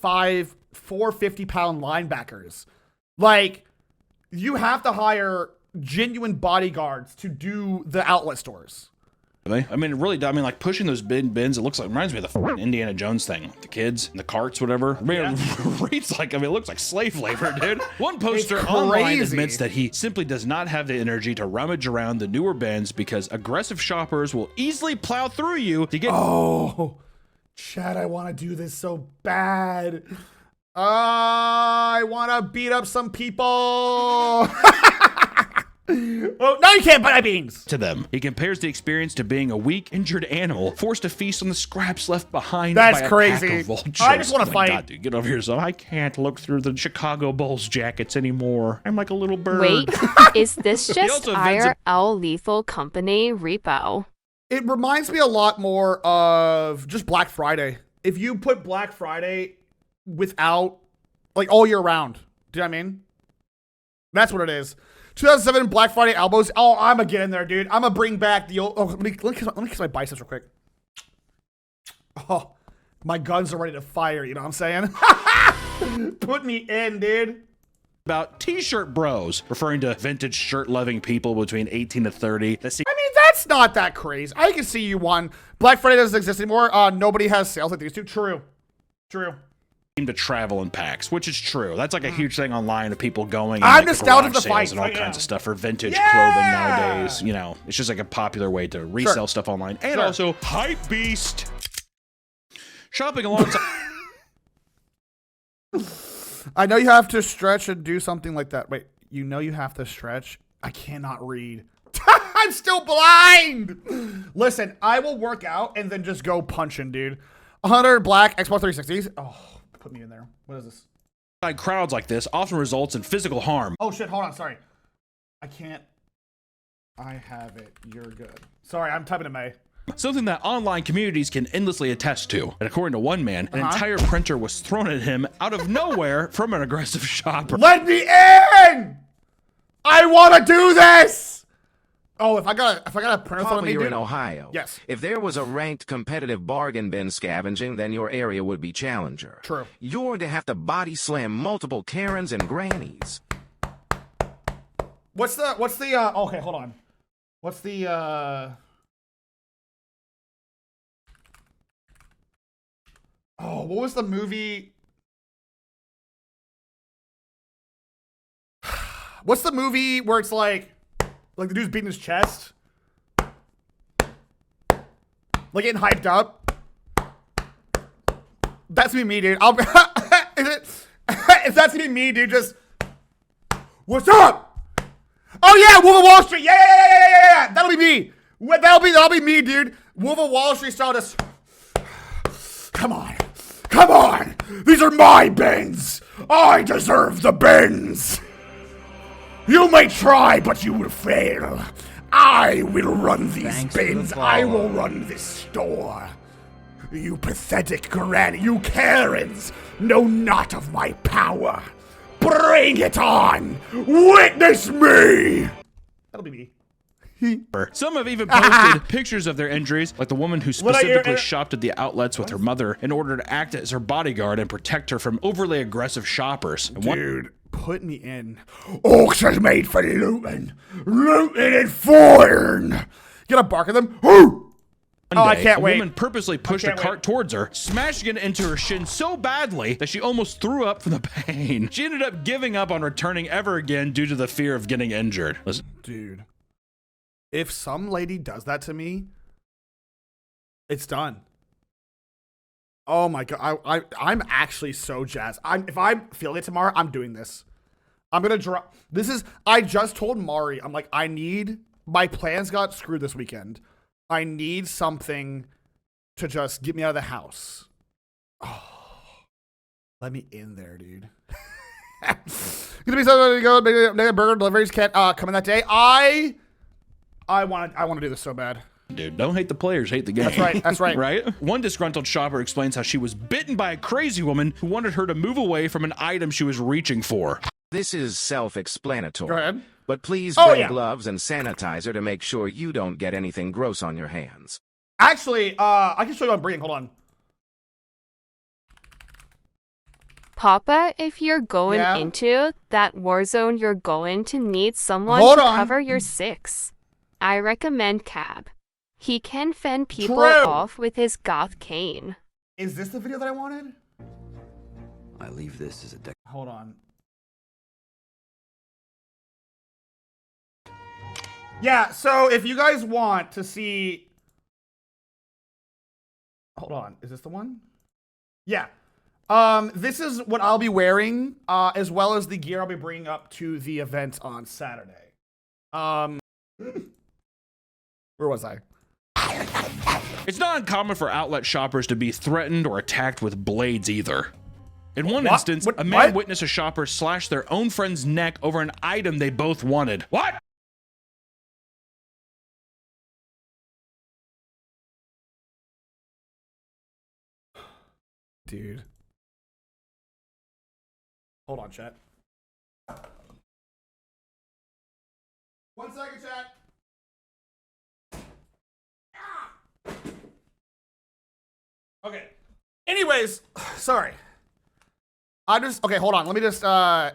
[SPEAKER 1] 450-pound linebackers. Like, you have to hire genuine bodyguards to do the outlet stores.
[SPEAKER 2] I mean, it really does. I mean, like pushing those bins, it reminds me of the Indiana Jones thing. The kids and the carts, whatever. I mean, it reads like, it looks like slave labor, dude. One poster online admits that he simply does not have the energy to rummage around the newer bins because aggressive shoppers will easily plow through you to get.
[SPEAKER 1] Oh. Chad, I want to do this so bad. I want to beat up some people. Oh, no, you can't buy beans.
[SPEAKER 2] To them. He compares the experience to being a weak, injured animal forced to feast on the scraps left behind.
[SPEAKER 1] That's
[SPEAKER 2] by a
[SPEAKER 1] crazy.
[SPEAKER 2] Pack of vultures.
[SPEAKER 1] I just want to fight.
[SPEAKER 2] God, dude, get over here. So I can't look through the Chicago Bulls jackets anymore. I'm like a little bird.
[SPEAKER 6] Wait, is this just IRL Lethal Company repo?
[SPEAKER 1] It reminds me a lot more of just Black Friday. If you put Black Friday without, like, all year round. Do you know what I mean? That's what it is. 2007 Black Friday elbows. Oh, I'm going to get in there, dude. I'm going to bring back the old... Oh, let me kiss my biceps real quick. Oh, my guns are ready to fire. You know what I'm saying? Put me in, dude.
[SPEAKER 2] About t-shirt bros, referring to vintage shirt-loving people between 18 to 30.
[SPEAKER 1] That's not that crazy. I can see you one. Black Friday doesn't exist anymore. Nobody has sales like these two. True.
[SPEAKER 2] To travel in packs, which is true. That's like a huge thing online of people going.
[SPEAKER 1] I'm nostalgic for fights
[SPEAKER 2] and all kinds of stuff for vintage clothing nowadays. You know, it's just like a popular way to resell stuff online, and also hype beast shopping alongside.
[SPEAKER 1] I know you have to stretch and do something like that. Wait, you know you have to stretch? I cannot read. I'm still blind. Listen, I will work out and then just go punching, dude. 100 black Xbox 360s. Oh, put me in there. What is this?
[SPEAKER 2] Crowds like this often results in physical harm.
[SPEAKER 1] Oh shit, hold on, sorry. I can't. I have it. You're good. Sorry, I'm typing in May.
[SPEAKER 2] Something that online communities can endlessly attest to. And according to one man, an entire printer was thrown at him out of nowhere from an aggressive shopper.
[SPEAKER 1] Let me in! I want to do this! Oh, if I got a printer thrown at me,
[SPEAKER 7] you're in Ohio.
[SPEAKER 1] Yes.
[SPEAKER 7] If there was a ranked competitive bargain bin scavenging, then your area would be challenger.
[SPEAKER 1] True.
[SPEAKER 7] You're to have to body slam multiple Karens and grannies.
[SPEAKER 1] What's the okay, hold on. What's the oh, what was the movie? What's the movie where it's like the dude's beating his chest? like getting hyped up. That's gonna be me, dude. Is it? If that's gonna be me, dude, just what's up? Oh yeah, Wolf of Wall Street. Yeah. That'll be me. That'll be me, dude. Wolf of Wall Street style. Just come on. These are my bins. I deserve the bins. You may try, but you will fail. I will run these bins. I will run this store. You pathetic granny, you Karens, know not of my power. Bring it on. Witness me. That'll be me.
[SPEAKER 2] Some have even posted pictures of their injuries, like the woman who specifically shopped at the outlets with her mother in order to act as her bodyguard and protect her from overly aggressive shoppers.
[SPEAKER 1] Dude, put me in. Oaks is made for looting and foreign. You gonna bark at them? I can't wait.
[SPEAKER 2] A woman purposely pushed a cart towards her, smashing it into her shin so badly that she almost threw up from the pain. She ended up giving up on returning ever again due to the fear of getting injured. Listen.
[SPEAKER 1] Dude. If some lady does that to me, it's done. Oh my god, I'm actually so jazzed. If I'm feeling it tomorrow, I'm doing this. I'm gonna drop. I just told Mari, I'm like, my plans got screwed this weekend. I need something to just get me out of the house. Oh, let me in there, dude. Gonna be something to go. Maybe burger deliveries can't come in that day. I want to do this so bad.
[SPEAKER 2] Dude, don't hate the players, hate the game.
[SPEAKER 1] That's right.
[SPEAKER 2] Right? One disgruntled shopper explains how she was bitten by a crazy woman who wanted her to move away from an item she was reaching for.
[SPEAKER 7] This is self-explanatory.
[SPEAKER 1] Go ahead.
[SPEAKER 7] But please bring gloves and sanitizer to make sure you don't get anything gross on your hands.
[SPEAKER 1] Actually, I can show you what I'm bringing. Hold on.
[SPEAKER 6] Papa, if you're going into that war zone, you're going to need someone to cover your 6. I recommend Cab. He can fend people off with his goth cane.
[SPEAKER 1] Is this the video that I wanted?
[SPEAKER 5] I leave this as a deck.
[SPEAKER 1] Hold on. Yeah, so if you guys want to see... Hold on. Is this the one? Yeah. This is what I'll be wearing, as well as the gear I'll be bringing up to the event on Saturday. Where was I?
[SPEAKER 2] It's not uncommon for outlet shoppers to be threatened or attacked with blades either. In one instance, a man witnessed a shopper slash their own friend's neck over an item they both wanted. What?
[SPEAKER 1] Dude. Hold on, chat. 1 second, chat. Okay. Anyways, sorry. Okay, hold on. Let me just I'm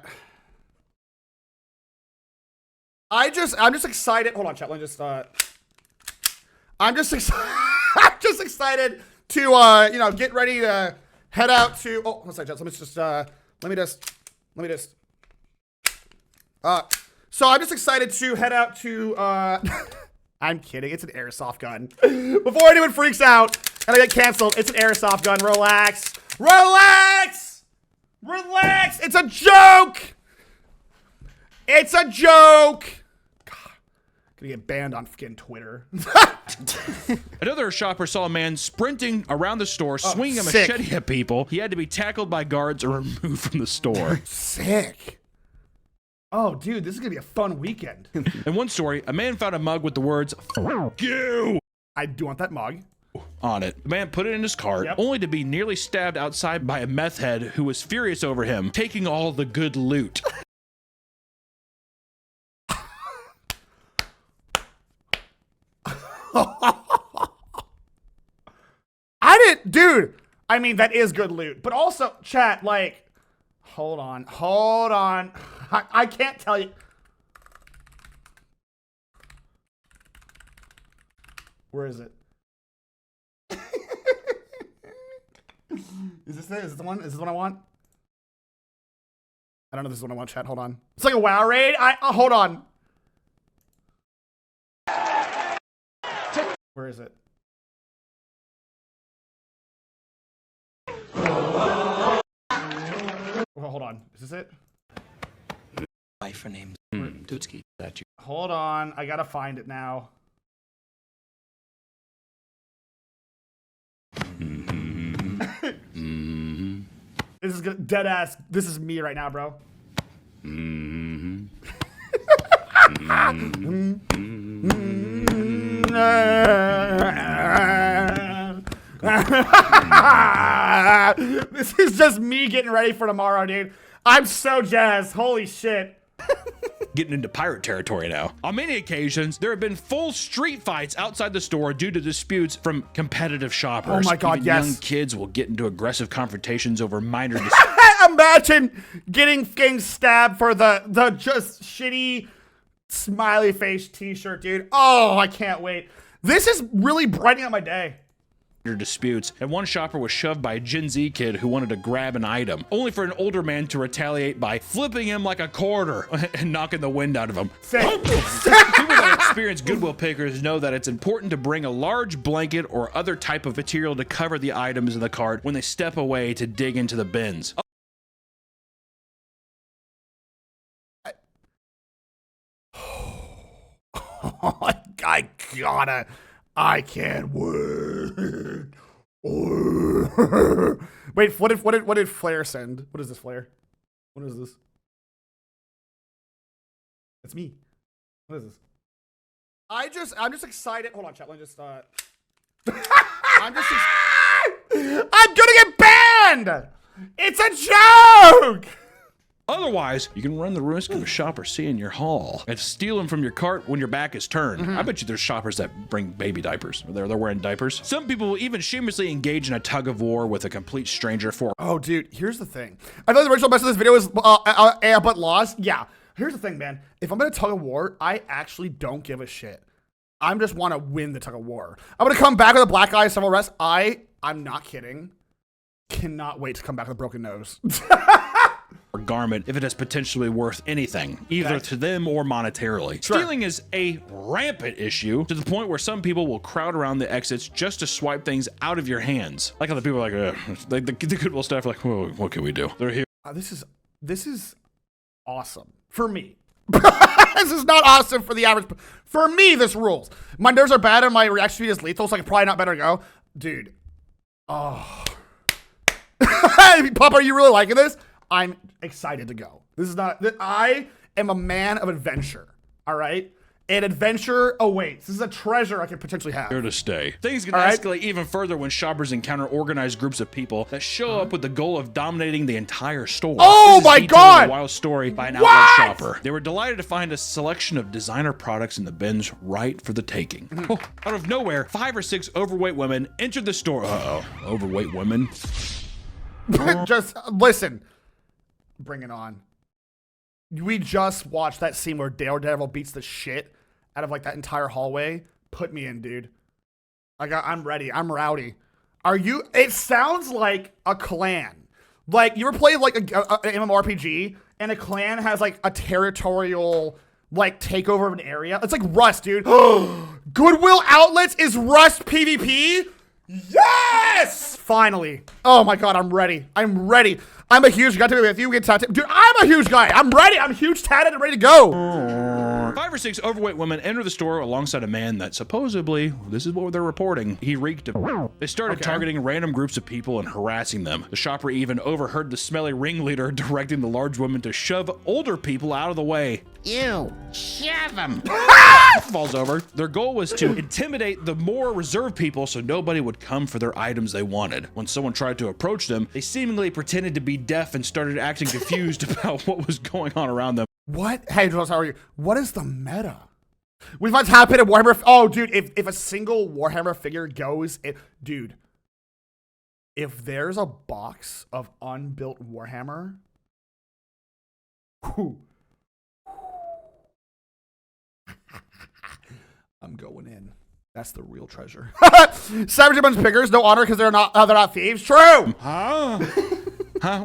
[SPEAKER 1] just excited. Hold on, chat. Let me just I'm just excited to you know, get ready to head out to one second, chat. Let me just so I'm just excited to head out to I'm kidding, it's an airsoft gun. Before anyone freaks out and I get canceled, it's an airsoft gun. Relax. It's a joke. God, gonna get banned on fucking Twitter.
[SPEAKER 2] Another shopper saw a man sprinting around the store, swinging a machete at people. He had to be tackled by guards or removed from the store.
[SPEAKER 1] Sick. Oh, dude, this is gonna be a fun weekend.
[SPEAKER 2] In one story, a man found a mug with the words, "Fuck you,"
[SPEAKER 1] I do want that mug
[SPEAKER 2] on it. The man put it in his cart, only to be nearly stabbed outside by a meth head who was furious over him, taking all the good loot.
[SPEAKER 1] Dude, I mean, that is good loot. But also, chat, like, hold on. I can't tell you. Where is it? Is this it? Is this the one? Is this the one I want? I don't know if this is what I want, chat. Hold on. It's like a WoW raid. Hold on. Where is it? hold on. Is this it?
[SPEAKER 5] Wife, her name's Dutski. That you.
[SPEAKER 1] Hold on. I gotta find it now. This is good. Dead ass. This is me right now, bro. This is just me getting ready for tomorrow, dude. I'm so jazzed. Holy shit.
[SPEAKER 2] Getting into pirate territory now. On many occasions, there have been full street fights outside the store due to disputes from competitive shoppers.
[SPEAKER 1] Oh my God,
[SPEAKER 2] Even
[SPEAKER 1] yes.
[SPEAKER 2] young kids will get into aggressive confrontations over minor disputes.
[SPEAKER 1] Imagine getting stabbed for the just shitty smiley face t-shirt, dude. Oh, I can't wait. This is really brightening up my day.
[SPEAKER 2] Disputes, and one shopper was shoved by a Gen Z kid who wanted to grab an item, only for an older man to retaliate by flipping him like a quarter and knocking the wind out of him. People that experience Goodwill pickers know that it's important to bring a large blanket or other type of material to cover the items in the cart when they step away to dig into the bins.
[SPEAKER 1] I can't wait. Wait, what did Flare send? What is this, Flare? What is this? That's me. What is this? I'm just excited. Hold on, chat. Let me just I'm gonna get banned. It's a joke.
[SPEAKER 2] Otherwise, you can run the risk of a shopper seeing your haul and stealing from your cart when your back is turned. I bet you there's shoppers that bring baby diapers. They're wearing diapers. Some people will even shamelessly engage in a tug of war with a complete stranger for.
[SPEAKER 1] Oh, dude, here's the thing. I know the original message of this video is but lost. Yeah, here's the thing, man. If I'm gonna tug of war, I actually don't give a shit. I just want to win the tug of war. I'm gonna come back with a black eye, several rests. I'm not kidding. Cannot wait to come back with a broken nose.
[SPEAKER 2] Or garment if it is potentially worth anything, either to them or monetarily.
[SPEAKER 1] Sure.
[SPEAKER 2] Stealing is a rampant issue to the point where some people will crowd around the exits just to swipe things out of your hands. Like how the people are like, the Goodwill staff are like, well, what can we do? They're here.
[SPEAKER 1] This is awesome for me. This is not awesome for the average. For me, this rules. My nerves are bad and my reaction speed is lethal, so I can probably not better go. Dude. Oh. Papa, are you really liking this? I'm excited to go. I am a man of adventure, all right? An adventure awaits. This is a treasure I could potentially have.
[SPEAKER 2] Here to stay. Things can escalate even further when shoppers encounter organized groups of people that show up with the goal of dominating the entire store.
[SPEAKER 1] Oh my God!
[SPEAKER 2] A wild story by an outlet shopper. They were delighted to find a selection of designer products in the bins right for the taking. Out of nowhere, 5 or 6 overweight women entered the store. Overweight women.
[SPEAKER 1] Just listen. Bring it on. We just watched that scene where Daredevil beats the shit out of like that entire hallway. Put me in, dude. I'm ready. I'm rowdy. Are you? It sounds like a clan. Like you ever played like an MMORPG and a clan has like a territorial like takeover of an area? It's like Rust, dude. Goodwill Outlets is Rust PvP. Yes! Finally. Oh my God, I'm ready. I'm ready. I'm a huge guy to be with you. Dude, I'm a huge guy. I'm ready. I'm huge tatted and ready to go.
[SPEAKER 2] 5 or 6 overweight women enter the store alongside a man that supposedly, this is what they're reporting, he reeked of. They started targeting random groups of people and harassing them. The shopper even overheard the smelly ringleader directing the large woman to shove older people out of the way.
[SPEAKER 10] Ew, shove them.
[SPEAKER 2] Falls over. Their goal was to intimidate the more reserved people so nobody would come for their items they wanted. When someone tried to approach them, they seemingly pretended to be deaf and started acting confused about what was going on around them.
[SPEAKER 1] What? Hey, Jules, how are you? What is the meta? We've had happened at Warhammer. Oh, dude, if a single Warhammer figure goes, dude, if there's a box of unbuilt Warhammer, whew, I'm going in. That's the real treasure. Savage Bunch pickers, no honor because they're not thieves. True.
[SPEAKER 2] Huh?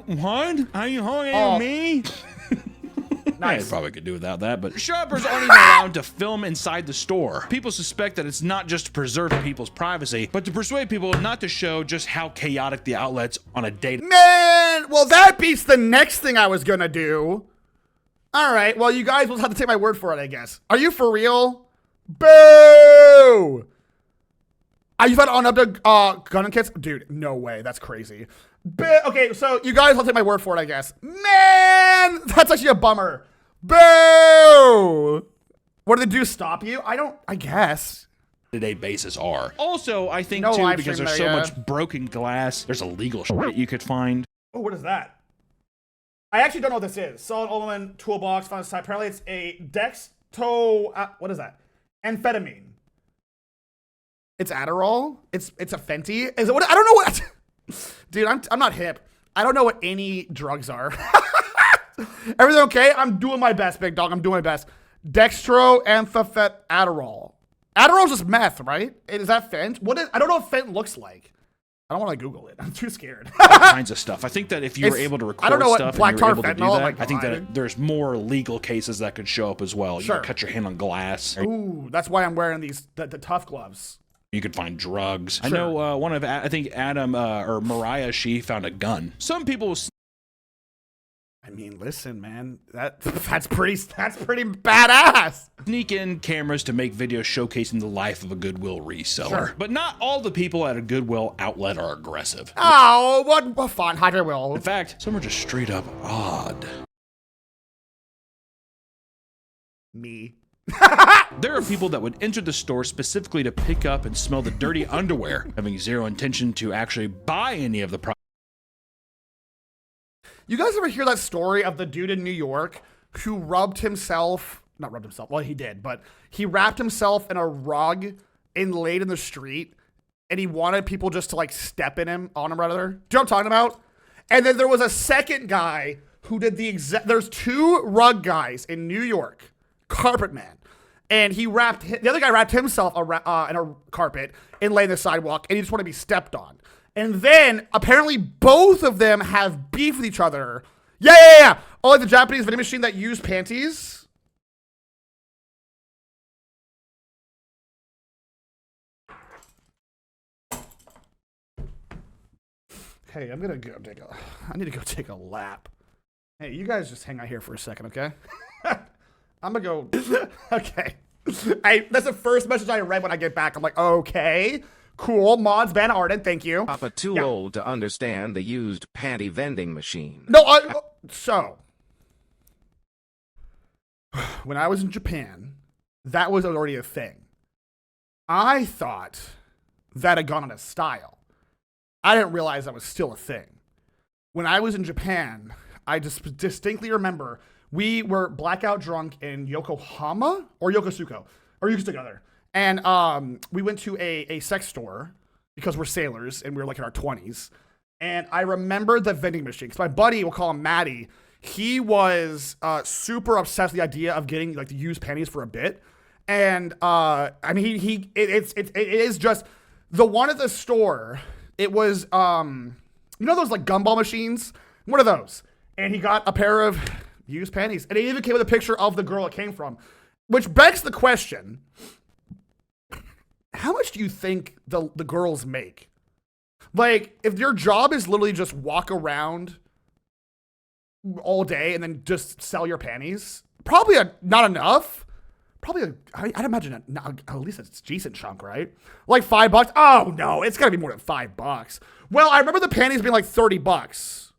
[SPEAKER 2] What? Are you holding me?
[SPEAKER 1] Nice.
[SPEAKER 2] You probably could do without that, but shoppers aren't even allowed to film inside the store. People suspect that it's not just to preserve people's privacy, but to persuade people not to show just how chaotic the outlet's on a day.
[SPEAKER 1] Man, well, that beats the next thing I was gonna do. All right, well, you guys will have to take my word for it, I guess. Are you for real? Boo! You thought on up to gun and kits? Dude, no way. That's crazy. Okay, so you guys will take my word for it, I guess. Man, that's actually a bummer. Boo! What did they do? Stop you? I guess.
[SPEAKER 2] Day basis are. Also, I think
[SPEAKER 1] No
[SPEAKER 2] too,
[SPEAKER 1] live
[SPEAKER 2] because
[SPEAKER 1] stream
[SPEAKER 2] there's
[SPEAKER 1] there,
[SPEAKER 2] so
[SPEAKER 1] yeah.
[SPEAKER 2] much broken glass, there's illegal shit that you could find.
[SPEAKER 1] Oh, what is that? I actually don't know what this is. Solid aluminum toolbox found inside. Apparently it's a what is that? Amphetamine. It's Adderall? It's a Fenty? Is it what? I don't know what. Dude, I'm not hip. I don't know what any drugs are. Everything okay? I'm doing my best, big dog. I'm doing my best. Dextro, amphephet, Adderall. Adderall's just meth, right? Is that Fent? I don't know what Fent looks like. I don't want to Google it. I'm too scared.
[SPEAKER 2] All kinds of stuff. I think that if you were able to record
[SPEAKER 1] I don't know what
[SPEAKER 2] stuff
[SPEAKER 1] black
[SPEAKER 2] and you were
[SPEAKER 1] tar
[SPEAKER 2] able to do
[SPEAKER 1] fentanyl,
[SPEAKER 2] that,
[SPEAKER 1] my
[SPEAKER 2] I think
[SPEAKER 1] God.
[SPEAKER 2] that there's more legal cases that could show up as well. You
[SPEAKER 1] Sure.
[SPEAKER 2] could cut your hand on glass.
[SPEAKER 1] Ooh, that's why I'm wearing the tough gloves.
[SPEAKER 2] You could find drugs. I
[SPEAKER 1] Sure.
[SPEAKER 2] know one of, I think Adam or Mariah, she found a gun. Some people
[SPEAKER 1] I mean, listen, man, that's pretty badass.
[SPEAKER 2] sneak in cameras to make videos showcasing the life of a Goodwill reseller.
[SPEAKER 1] Sure.
[SPEAKER 2] But not all the people at a Goodwill outlet are aggressive.
[SPEAKER 1] Oh, what fun, Hydra will.
[SPEAKER 2] In fact, some are just straight up odd.
[SPEAKER 1] Me.
[SPEAKER 2] There are people that would enter the store specifically to pick up and smell the dirty underwear, having zero intention to actually buy any of the products.
[SPEAKER 1] You guys ever hear that story of the dude in New York who not rubbed himself, well, he did, but he wrapped himself in a rug and laid in the street, and he wanted people just to like step in him, on him rather. Do you know what I'm talking about? And then there was a second guy who did the exact, there's two rug guys in New York, carpet man, and the other guy wrapped himself in a carpet and lay in the sidewalk, and he just wanted to be stepped on. And then, apparently, both of them have beef with each other. Yeah. Oh, like the Japanese vending machine that used panties. Hey, I need to go take a lap. Hey, you guys just hang out here for a second, okay? I'm gonna go, okay. That's the first message I read when I get back. I'm like, okay. Cool. Mods ban Arden, thank you.
[SPEAKER 7] Papa too old to understand the used panty vending machine.
[SPEAKER 1] No, so when I was in Japan, that was already a thing. I thought that had gone out of style. I didn't realize that was still a thing. When I was in Japan, I just distinctly remember we were blackout drunk in Yokohama or Yokosuka there. And we went to a sex store because we're sailors and we were like in our 20s. And I remember the vending machine because my buddy, we'll call him Maddie, he was super obsessed with the idea of getting like the used panties for a bit. And I mean, it is just the one at the store. It was you know those like gumball machines? One of those. And he got a pair of used panties, and it even came with a picture of the girl it came from, which begs the question. How much do you think the girls make? Like, if your job is literally just walk around all day and then just sell your panties, probably not enough. I'd imagine at least it's a decent chunk, right? Like $5. Oh no, it's gotta be more than $5. Well, I remember the panties being like $30.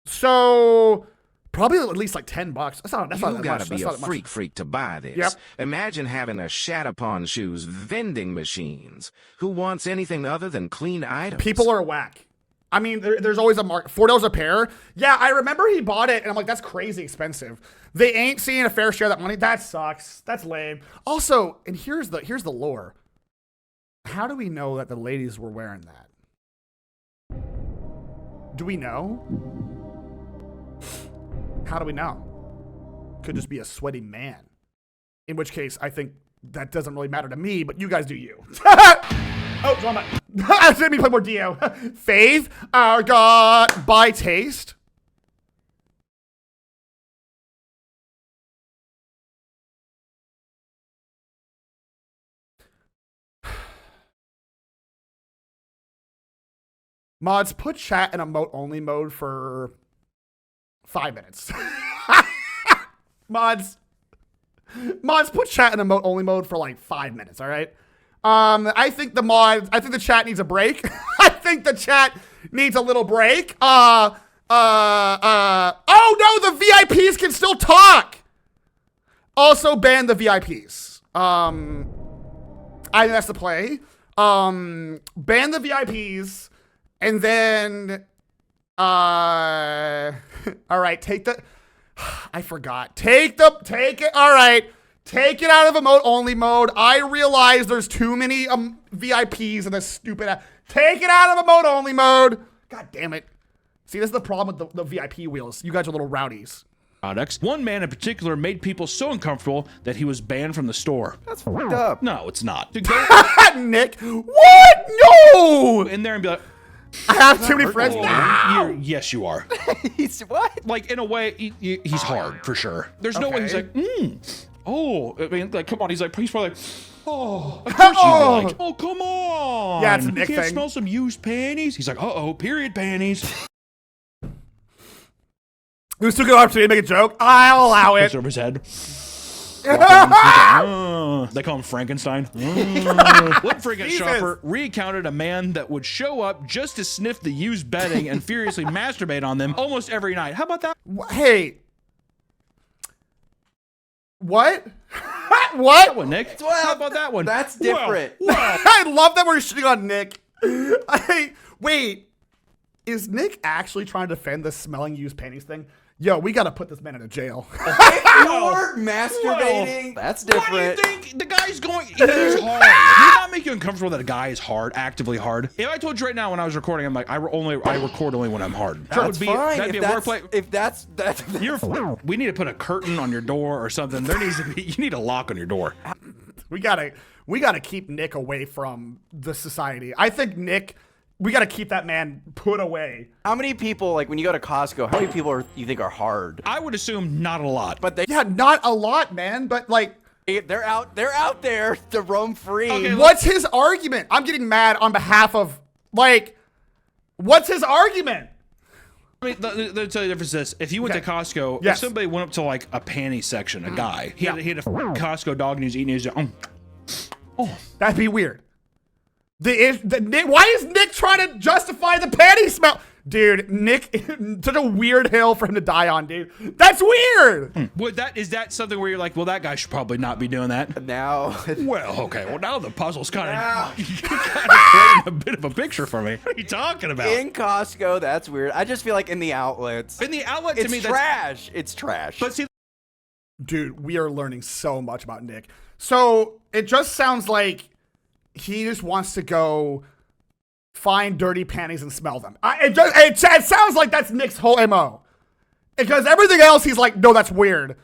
[SPEAKER 1] So probably at least like $10. That's not
[SPEAKER 7] You gotta
[SPEAKER 1] much.
[SPEAKER 7] be
[SPEAKER 1] That's
[SPEAKER 7] a
[SPEAKER 1] not much.
[SPEAKER 7] freak to buy this.
[SPEAKER 1] Yep.
[SPEAKER 7] Imagine having a shat-upon shoes vending machines. Who wants anything other than clean items?
[SPEAKER 1] People are whack. I mean, there's always a mark. $4 a pair. Yeah, I remember he bought it, and I'm like, that's crazy expensive. They ain't seeing a fair share of that money. That sucks. That's lame. Also, and here's the lore. How do we know that the ladies were wearing that? Do we know? How do we know? Could just be a sweaty man. In which case, I think that doesn't really matter to me, but you guys do you. Oh, drama. Let me play more Dio. Faith, our God, by taste. Mods, put chat in emote only mode for 5 minutes. Mods, put chat in emote only mode for like 5 minutes, all right? I think the chat needs a break. I think the chat needs a little break. Oh no, the VIPs can still talk. Also ban the VIPs. I think that's the play. Ban the VIPs, and then, all right, take the, I forgot. Take it, all right. Take it out of emote only mode. I realize there's too many VIPs in this stupid app. Take it out of emote only mode. God damn it. See, this is the problem with the VIP wheels. You guys are little rowdies.
[SPEAKER 2] Products. One man in particular made people so uncomfortable that he was banned from the store.
[SPEAKER 3] That's fucked up.
[SPEAKER 2] No, it's not. To go
[SPEAKER 1] Nick, what? No!
[SPEAKER 2] in there and be like,
[SPEAKER 1] I have too many friends.
[SPEAKER 2] Yes, you are.
[SPEAKER 3] He's what?
[SPEAKER 2] Like, in a way, he's hard, for sure. There's no way he's like, oh, I mean, like, come on. He's probably like, oh, of course you'd be like, oh, come on.
[SPEAKER 1] Yeah, it's a Nick
[SPEAKER 2] You can't
[SPEAKER 1] thing.
[SPEAKER 2] smell some used panties? He's like, uh-oh, period panties.
[SPEAKER 1] It was too good opportunity to make a joke. I'll allow it.
[SPEAKER 2] Over his head. They call him Frankenstein. One freaking shopper recounted a man that would show up just to sniff the used bedding and furiously masturbate on them almost every night. How about that?
[SPEAKER 1] Hey. What? What?
[SPEAKER 2] That one, Nick. How about that one?
[SPEAKER 3] That's different.
[SPEAKER 2] Well.
[SPEAKER 1] I love that we're shitting on Nick. Wait. Is Nick actually trying to defend the smelling used panties thing? Yo, we gotta put this man in a jail.
[SPEAKER 3] You're masturbating. That's different.
[SPEAKER 2] What do you think? The guy's going, he's hard. Does not make you uncomfortable that a guy is hard, actively hard? If I told you right now when I was recording, I'm like, I record only when I'm hard.
[SPEAKER 3] That's fine.
[SPEAKER 2] That'd be a workplace.
[SPEAKER 3] If that's
[SPEAKER 2] We need to put a curtain on your door or something. There needs to be, you need a lock on your door.
[SPEAKER 1] We gotta keep Nick away from the society. I think Nick, we gotta keep that man put away.
[SPEAKER 3] How many people, like when you go to Costco, how many people you think are hard?
[SPEAKER 2] I would assume not a lot.
[SPEAKER 3] But they,
[SPEAKER 1] Yeah, not a lot, man, but like,
[SPEAKER 3] they're out there to roam free.
[SPEAKER 2] Okay,
[SPEAKER 1] what's his argument? I'm getting mad on behalf of, like, what's his argument?
[SPEAKER 2] I mean, let me tell you the difference is this. If you went to Costco, if somebody went up to like a panty section, a guy, he had a Costco dog and he was eating his,
[SPEAKER 1] That'd be weird. Why is Nick trying to justify the panty smell? Dude, Nick, such a weird hill for him to die on, dude. That's weird.
[SPEAKER 2] Is that something where you're like, well, that guy should probably not be doing that?
[SPEAKER 3] Now.
[SPEAKER 2] Well, okay. Well, now the puzzle's kind of painting a bit of a picture for me. What are you talking about?
[SPEAKER 3] In Costco, that's weird. I just feel like in the outlets.
[SPEAKER 2] In the outlet, to
[SPEAKER 3] it's
[SPEAKER 2] me,
[SPEAKER 3] trash. It's trash.
[SPEAKER 2] But see,
[SPEAKER 1] dude, we are learning so much about Nick. So it just sounds like he just wants to go find dirty panties and smell them. It sounds like that's Nick's whole MO. Because everything else, he's like, no, that's weird.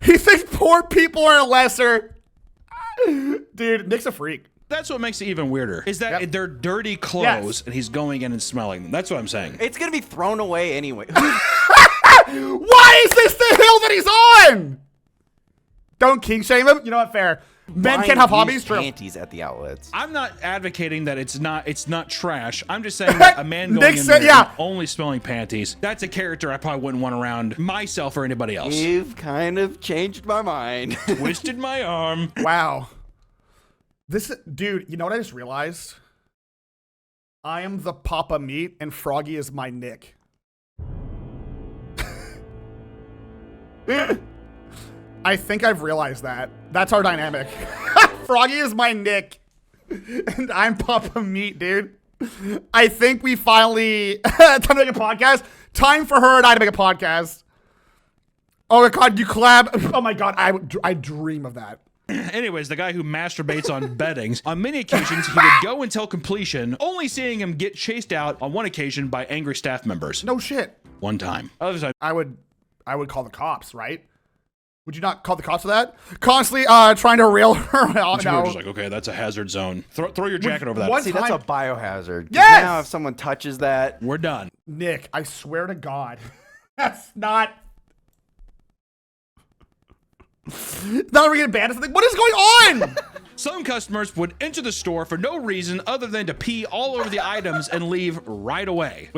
[SPEAKER 1] He thinks poor people are lesser. Dude, Nick's a freak.
[SPEAKER 2] that's what makes it even weirder. Is that they're dirty clothes and he's going in and smelling them. That's what I'm saying.
[SPEAKER 3] It's going to be thrown away anyway.
[SPEAKER 1] Why is this the hill that he's on? Don't king shame him. You know what? Fair. Men can't have hobbies. True.
[SPEAKER 3] Panties at the outlets.
[SPEAKER 2] I'm not advocating that it's not trash. I'm just saying that a man going in there and only smelling panties, that's a character I probably wouldn't want around myself or anybody else.
[SPEAKER 3] You've kind of changed my mind.
[SPEAKER 2] Twisted my arm.
[SPEAKER 1] Wow. Dude, you know what I just realized? I am the PapaMutt and Froggy is my Nick. I think I've realized that. That's our dynamic. Froggy is my Nick, and I'm PapaMutt, dude. I think we finally time to make a podcast. Time for her and I to make a podcast. Oh my god, you collab! Oh my god, I dream of that.
[SPEAKER 2] Anyways, the guy who masturbates on beddings, on many occasions he would go until completion, only seeing him get chased out on one occasion by angry staff members.
[SPEAKER 1] No shit.
[SPEAKER 2] One time. Other time,
[SPEAKER 1] I would call the cops, right? Would you not call the cops for that? Constantly trying to rail her out.
[SPEAKER 2] We're just like, okay, that's a hazard zone. Throw your jacket over that.
[SPEAKER 3] See, that's a biohazard.
[SPEAKER 1] Yes!
[SPEAKER 3] Now if someone touches that,
[SPEAKER 2] we're done.
[SPEAKER 1] Nick, I swear to God, that's not. Now we're getting banned or something. What is going on?
[SPEAKER 2] Some customers would enter the store for no reason other than to pee all over the items and leave right away.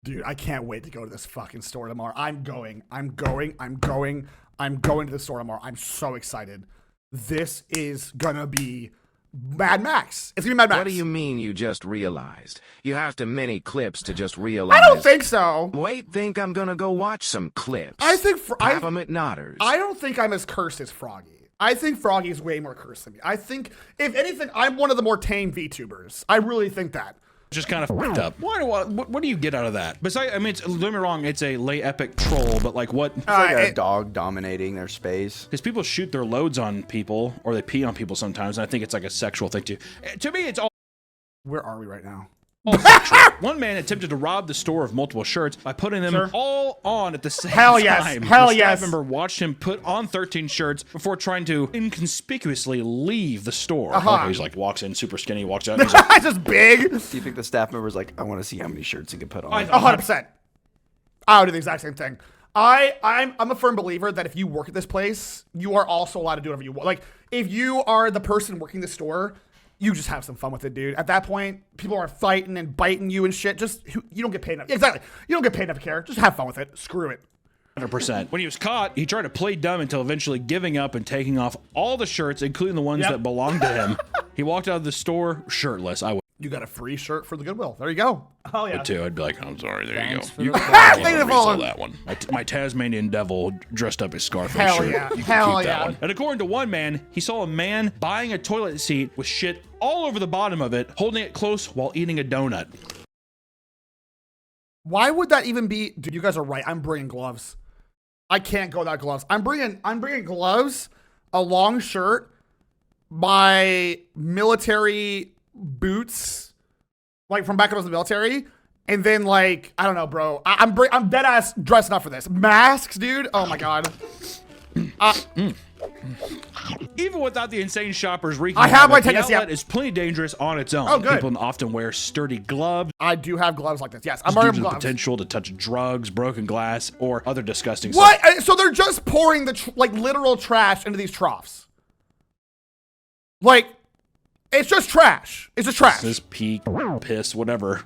[SPEAKER 1] Dude, I can't wait to go to this fucking store tomorrow. I'm going to the store tomorrow. I'm so excited. This is gonna be Mad Max. It's gonna be Mad Max.
[SPEAKER 7] What do you mean you just realized? You have to mini clips to just realize.
[SPEAKER 1] I don't think so.
[SPEAKER 7] Wait, think I'm gonna go watch some clips.
[SPEAKER 1] I think
[SPEAKER 7] PapaMutt nodders.
[SPEAKER 1] I don't think I'm as cursed as Froggy. I think Froggy is way more cursed than me. I think, if anything, I'm one of the more tame VTubers. I really think that.
[SPEAKER 2] Just kind of fucked up. What do you get out of that? Besides, I mean, don't get me wrong, it's a lay epic troll, but like what?
[SPEAKER 3] It's like a dog dominating their space.
[SPEAKER 2] Because people shoot their loads on people, or they pee on people sometimes, and I think it's like a sexual thing too. To me, it's all.
[SPEAKER 1] Where are we right now?
[SPEAKER 2] One man attempted to rob the store of multiple shirts by putting them all on at the same
[SPEAKER 1] time. Hell
[SPEAKER 2] the
[SPEAKER 1] yes.
[SPEAKER 2] staff member watched him put on 13 shirts before trying to inconspicuously leave the store. He's like, walks in super skinny, walks out, and he's like,
[SPEAKER 1] just big.
[SPEAKER 3] Do you think the staff member's like, I want to see how many shirts he can put on?
[SPEAKER 1] 100%. I would do the exact same thing. I'm a firm believer that if you work at this place, you are also allowed to do whatever you want. Like, if you are the person working the store, you just have some fun with it, dude. At that point, people are fighting and biting you and shit. You don't get paid enough. Exactly. You don't get paid enough to care. Just have fun with it. Screw it.
[SPEAKER 2] 100%. When he was caught, he tried to play dumb until eventually giving up and taking off all the shirts, including the ones that belonged to him. He walked out of the store shirtless.
[SPEAKER 1] You got a free shirt for the Goodwill. There you go. Oh yeah.
[SPEAKER 2] Too. I'd be like, I'm sorry. There you go.
[SPEAKER 8] You
[SPEAKER 2] resell that one. My Tasmanian devil dressed up as Scarface
[SPEAKER 1] Hell
[SPEAKER 2] shirt.
[SPEAKER 1] Yeah.
[SPEAKER 2] You can
[SPEAKER 1] Hell
[SPEAKER 2] keep
[SPEAKER 1] yeah.
[SPEAKER 2] that one. And according to one man, he saw a man buying a toilet seat with shit all over the bottom of it, holding it close while eating a donut.
[SPEAKER 1] Why would that even be? Dude, you guys are right. I'm bringing gloves. I can't go without gloves. I'm bringing gloves, a long shirt, my military boots, like from back when I was in the military, and then like I don't know, bro. I'm dead ass dressing up for this. Masks, dude. Oh my god.
[SPEAKER 2] Even without the insane shoppers wreaking
[SPEAKER 1] I have my
[SPEAKER 2] the
[SPEAKER 1] tennis,
[SPEAKER 2] outlet is plenty dangerous on its own.
[SPEAKER 1] Oh, good.
[SPEAKER 2] People often wear sturdy gloves.
[SPEAKER 1] I do have gloves like this. Yes, I'm
[SPEAKER 2] due
[SPEAKER 1] wearing
[SPEAKER 2] to the
[SPEAKER 1] gloves.
[SPEAKER 2] potential to touch drugs, broken glass, or other disgusting
[SPEAKER 1] What?
[SPEAKER 2] stuff.
[SPEAKER 1] So they're just pouring the like literal trash into these troughs. Like, it's just trash. It's just trash.
[SPEAKER 2] This pee, piss, whatever.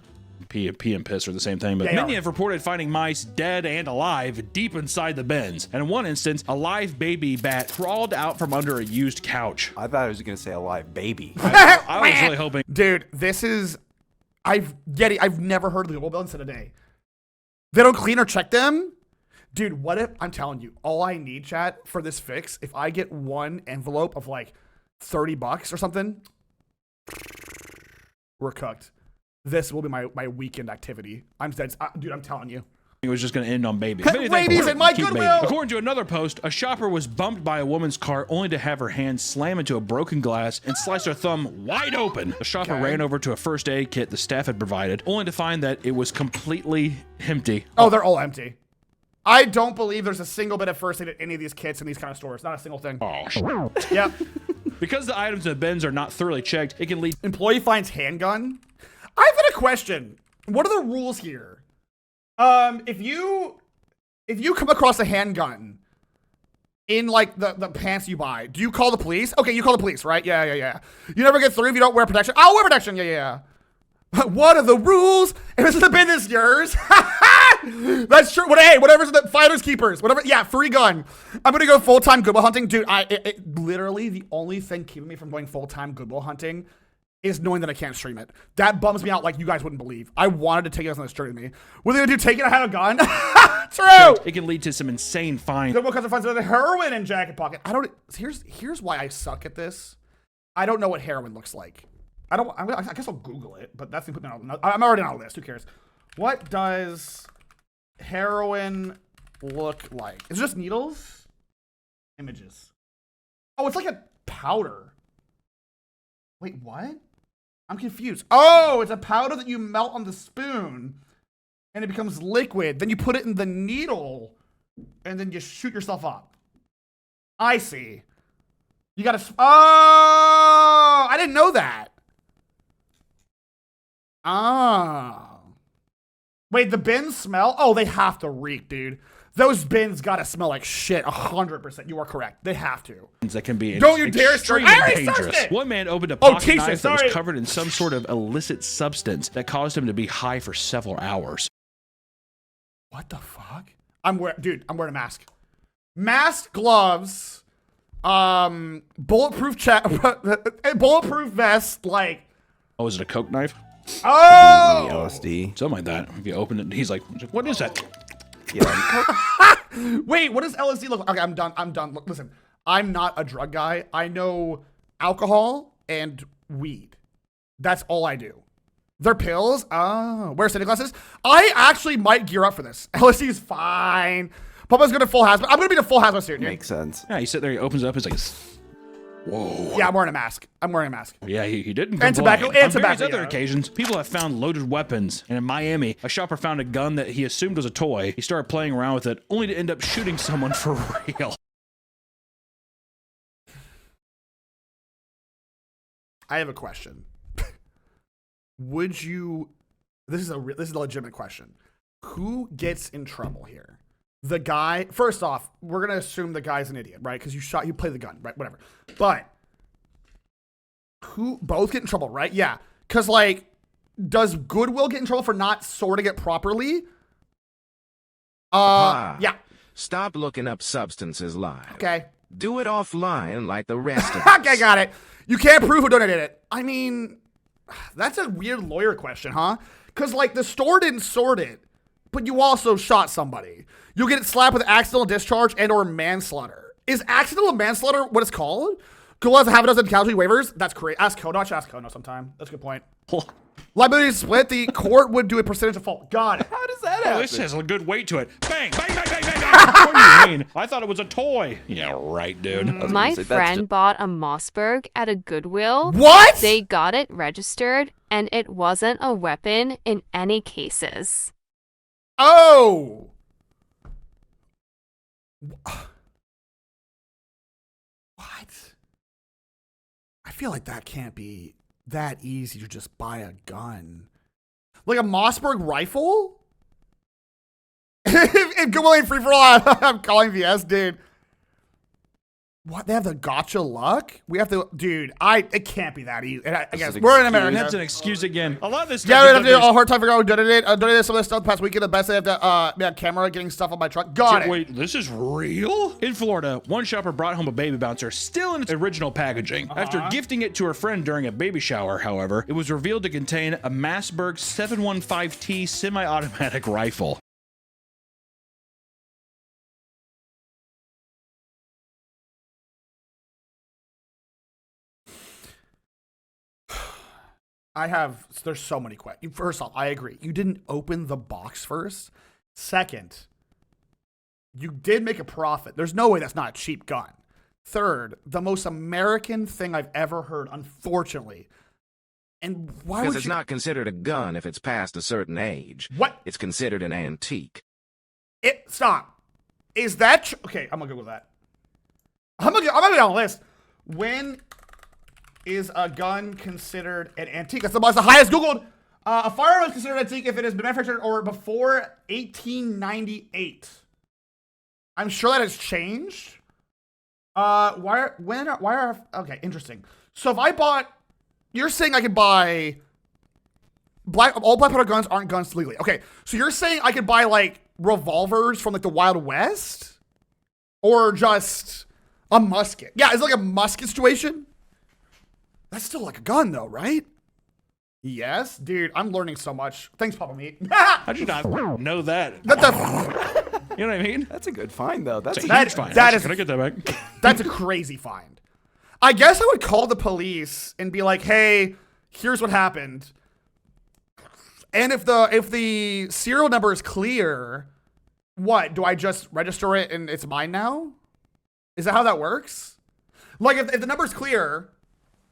[SPEAKER 2] Pee and piss are the same thing, but many have reported finding mice dead and alive deep inside the bins. And in one instance, a live baby bat crawled out from under a used couch.
[SPEAKER 3] I thought I was going to say a live baby.
[SPEAKER 2] I was really hoping.
[SPEAKER 1] Dude, this is... I've never heard of the Goodwill buildings in a day. They don't clean or check them? Dude, what if... I'm telling you, all I need, chat, for this fix, if I get one envelope of like $30 or something, we're cooked. This will be my weekend activity. Dude, I'm telling you.
[SPEAKER 2] It was just going to end on babies.
[SPEAKER 1] Rabies in my Goodwill!
[SPEAKER 2] According to another post, a shopper was bumped by a woman's cart only to have her hand slam into a broken glass and slice her thumb wide open. The shopper ran over to a first aid kit the staff had provided, only to find that it was completely empty.
[SPEAKER 1] Oh, they're all empty. I don't believe there's a single bit of first aid at any of these kits in these kind of stores. Not a single thing.
[SPEAKER 2] Oh,
[SPEAKER 1] yep.
[SPEAKER 2] Because the items in the bins are not thoroughly checked, it can lead...
[SPEAKER 1] Employee finds handgun? I've got a question. What are the rules here? If you come across a handgun in like the pants you buy, do you call the police? Okay, you call the police, right? Yeah. You never get through if you don't wear protection. I'll wear protection. Yeah. What are the rules? If it's the business yours. That's true. Hey, whatever's the fighters keepers, whatever. Yeah, free gun. I'm gonna go full-time Goodwill hunting, dude. Literally the only thing keeping me from going full-time Goodwill hunting is knowing that I can't stream it. That bums me out like you guys wouldn't believe. I wanted to take it on this journey with me. What are they gonna do? Take it? I have a gun? True.
[SPEAKER 2] It can lead to some insane fines.
[SPEAKER 1] Goodwill customer finds another heroin in jacket pocket. Here's why I suck at this. I don't know what heroin looks like. I guess I'll Google it, but that's gonna put me on. I'm already on a list. Who cares? What does heroin look like? Is it just needles? Images. Oh, it's like a powder. Wait, what? I'm confused. Oh, it's a powder that you melt on the spoon and it becomes liquid. Then you put it in the needle and then you shoot yourself up. I see. You gotta... Oh, I didn't know that. Oh. Wait, the bins smell? Oh, they have to reek, dude. Those bins gotta smell like shit. 100%. You are correct. They have to.
[SPEAKER 2] That can be
[SPEAKER 1] Don't you dare start.
[SPEAKER 2] dangerous. One man opened a pocket knife that was covered in some sort of illicit substance that caused him to be high for several hours.
[SPEAKER 1] What the fuck? I'm wearing a mask. Mask, gloves, bulletproof bulletproof vest. Like,
[SPEAKER 2] oh, is it a Coke knife?
[SPEAKER 3] Oh, LSD,
[SPEAKER 2] something like that. If you open it, he's like, "What is that?"
[SPEAKER 3] Yeah.
[SPEAKER 1] Wait, what does LSD look like? Okay, I'm done. Look, listen, I'm not a drug guy. I know alcohol and weed. That's all I do. They're pills. Oh, wear sunglasses. I actually might gear up for this. LSD is fine. Papa's gonna full hazmat. I'm gonna be the full hazmat suit.
[SPEAKER 3] Makes sense.
[SPEAKER 2] Yeah, he sit there, he opens it up, he's like, whoa.
[SPEAKER 1] Yeah, I'm wearing a mask.
[SPEAKER 2] Yeah, he didn't.
[SPEAKER 1] And tobacco.
[SPEAKER 2] On various other occasions, people have found loaded weapons. And in Miami, a shopper found a gun that he assumed was a toy. He started playing around with it, only to end up shooting someone for real.
[SPEAKER 1] I have a question. Would you? This is a legitimate question. Who gets in trouble here? The guy. First off, we're gonna assume the guy's an idiot, right? Because you play the gun, right? Whatever. But who both get in trouble, right? Yeah. Because like, does Goodwill get in trouble for not sorting it properly? Yeah.
[SPEAKER 7] Stop looking up substances live.
[SPEAKER 1] Okay.
[SPEAKER 7] Do it offline like the rest of us.
[SPEAKER 1] Okay, got it. You can't prove who donated it. I mean, that's a weird lawyer question, huh? Because, like, the store didn't sort it, but you also shot somebody. You'll get slapped with accidental discharge and or manslaughter. Is accidental manslaughter what it's called? Goodwill has a half a dozen casualty waivers. That's great. Ask Kono. I should ask Kono sometime. That's a good point. Liability is split. The court would do a percentage of fault. Got it.
[SPEAKER 3] How does that happen?
[SPEAKER 2] This has a good weight to it. Bang, bang, bang, bang, bang, bang. What do you mean? I thought it was a toy. Yeah, right, dude.
[SPEAKER 6] My friend bought a Mossberg at a Goodwill.
[SPEAKER 1] What?
[SPEAKER 6] They got it registered, and it wasn't a weapon in any cases.
[SPEAKER 1] Oh. What? I feel like that can't be that easy to just buy a gun. Like a Mossberg rifle? if Goodwill ain't free for all, I'm calling VS, dude. What? They have the gotcha luck? We have to, dude. It can't be that easy. I guess we're in America.
[SPEAKER 2] That's an excuse again. A lot of this stuff.
[SPEAKER 1] Yeah, we have to do a hard time figuring out who donated it. Donated some of this stuff the past weekend. The best they have to, camera getting stuff on my truck. Got it.
[SPEAKER 2] Wait, this is real? In Florida, one shopper brought home a baby bouncer still in its original packaging. After gifting it to her friend during a baby shower, however, it was revealed to contain a Mossberg 715T semi-automatic rifle.
[SPEAKER 1] There's so many questions. First off, I agree. You didn't open the box first. Second, you did make a profit. There's no way that's not a cheap gun. Third, the most American thing I've ever heard, unfortunately. And why would you?
[SPEAKER 7] Because it's not considered a gun if it's past a certain age.
[SPEAKER 1] What?
[SPEAKER 7] It's considered an antique.
[SPEAKER 1] Stop. Is that okay, I'm gonna Google that. I'm gonna go down the list. When is a gun considered an antique? That's the highest Googled. A firearm is considered antique if it has been manufactured or before 1898. I'm sure that has changed. Okay, interesting. So if I bought, you're saying I could buy all black powder guns aren't guns legally. Okay, so you're saying I could buy like revolvers from like the Wild West, or just a musket? Yeah, it's like a musket situation. That's still like a gun though, right? Yes, dude, I'm learning so much. Thanks, PapaMutt.
[SPEAKER 2] How'd you not know that? You know what I mean?
[SPEAKER 3] That's a good find, though. That's
[SPEAKER 2] a huge find. Can I get that back?
[SPEAKER 1] That's a crazy find. I guess I would call the police and be like, hey, here's what happened. And if the serial number is clear, what? Do I just register it and it's mine now? Is that how that works? Like, if the number's clear,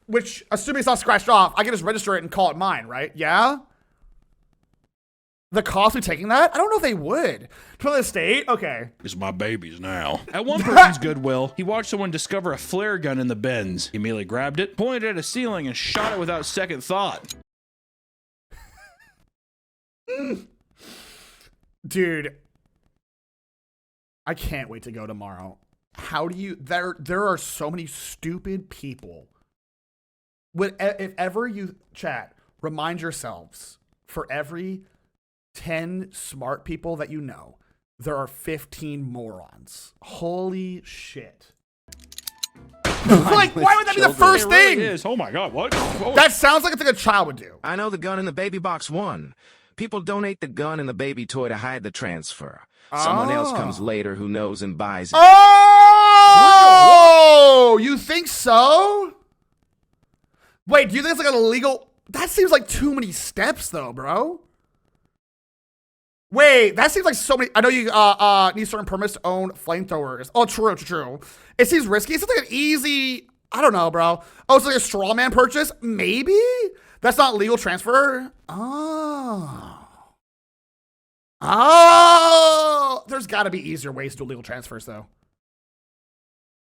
[SPEAKER 1] which, assuming it's not scratched off, I can just register it and call it mine, right? Yeah? The cost of taking that? I don't know if they would. For the state? Okay.
[SPEAKER 2] It's my baby's now. At one person's Goodwill, he watched someone discover a flare gun in the bins. He immediately grabbed it, pointed it at a ceiling, and shot it without second thought.
[SPEAKER 1] Dude. I can't wait to go tomorrow. How do you, there are so many stupid people. If ever you chat, remind yourselves, for every 10 smart people that you know, there are 15 morons. Holy shit. Like, why would that be the first thing?
[SPEAKER 2] Really is. Oh my God, what? Oh.
[SPEAKER 1] That sounds like a thing a child would do.
[SPEAKER 7] I know the gun in the baby box won. People donate the gun and the baby toy to hide the transfer. Someone else comes later who knows and buys it.
[SPEAKER 1] Oh! You think so? Wait, do you think it's like an illegal? That seems like too many steps though, bro. Wait, that seems like so many. I know you need certain permits to own flamethrowers. Oh, true. It seems risky. It's like an easy, I don't know, bro. Oh, it's like a straw man purchase? Maybe? That's not legal transfer? Oh, there's got to be easier ways to do legal transfers, though.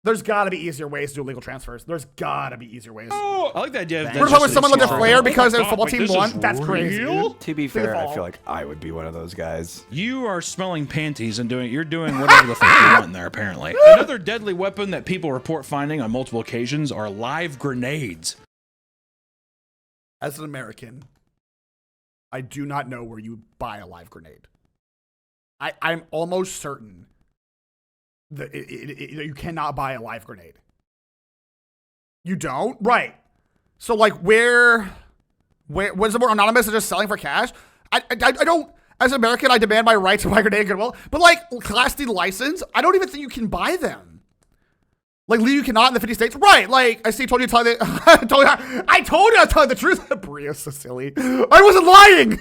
[SPEAKER 1] There's got to be easier ways to do legal transfers. There's got to be easier ways.
[SPEAKER 2] Oh, I like that idea.
[SPEAKER 1] We're talking with someone like a flare because their football team won. That's crazy.
[SPEAKER 3] To be fair, I feel like I would be one of those guys.
[SPEAKER 2] You are smelling panties and you're doing whatever the fuck you want in there, apparently. Another deadly weapon that people report finding on multiple occasions are live grenades.
[SPEAKER 1] As an American, I do not know where you buy a live grenade. I'm almost certain that you cannot buy a live grenade. You don't? Right. So, like, where was it more anonymous than just selling for cash? I don't, as an American, I demand my right to buy a grenade at Goodwill. But, like, Class D license, I don't even think you can buy them. Like, you cannot in the 50 states. Right. Like, I told you to tell you, I told you I was telling the truth. Bria's so silly. I wasn't lying.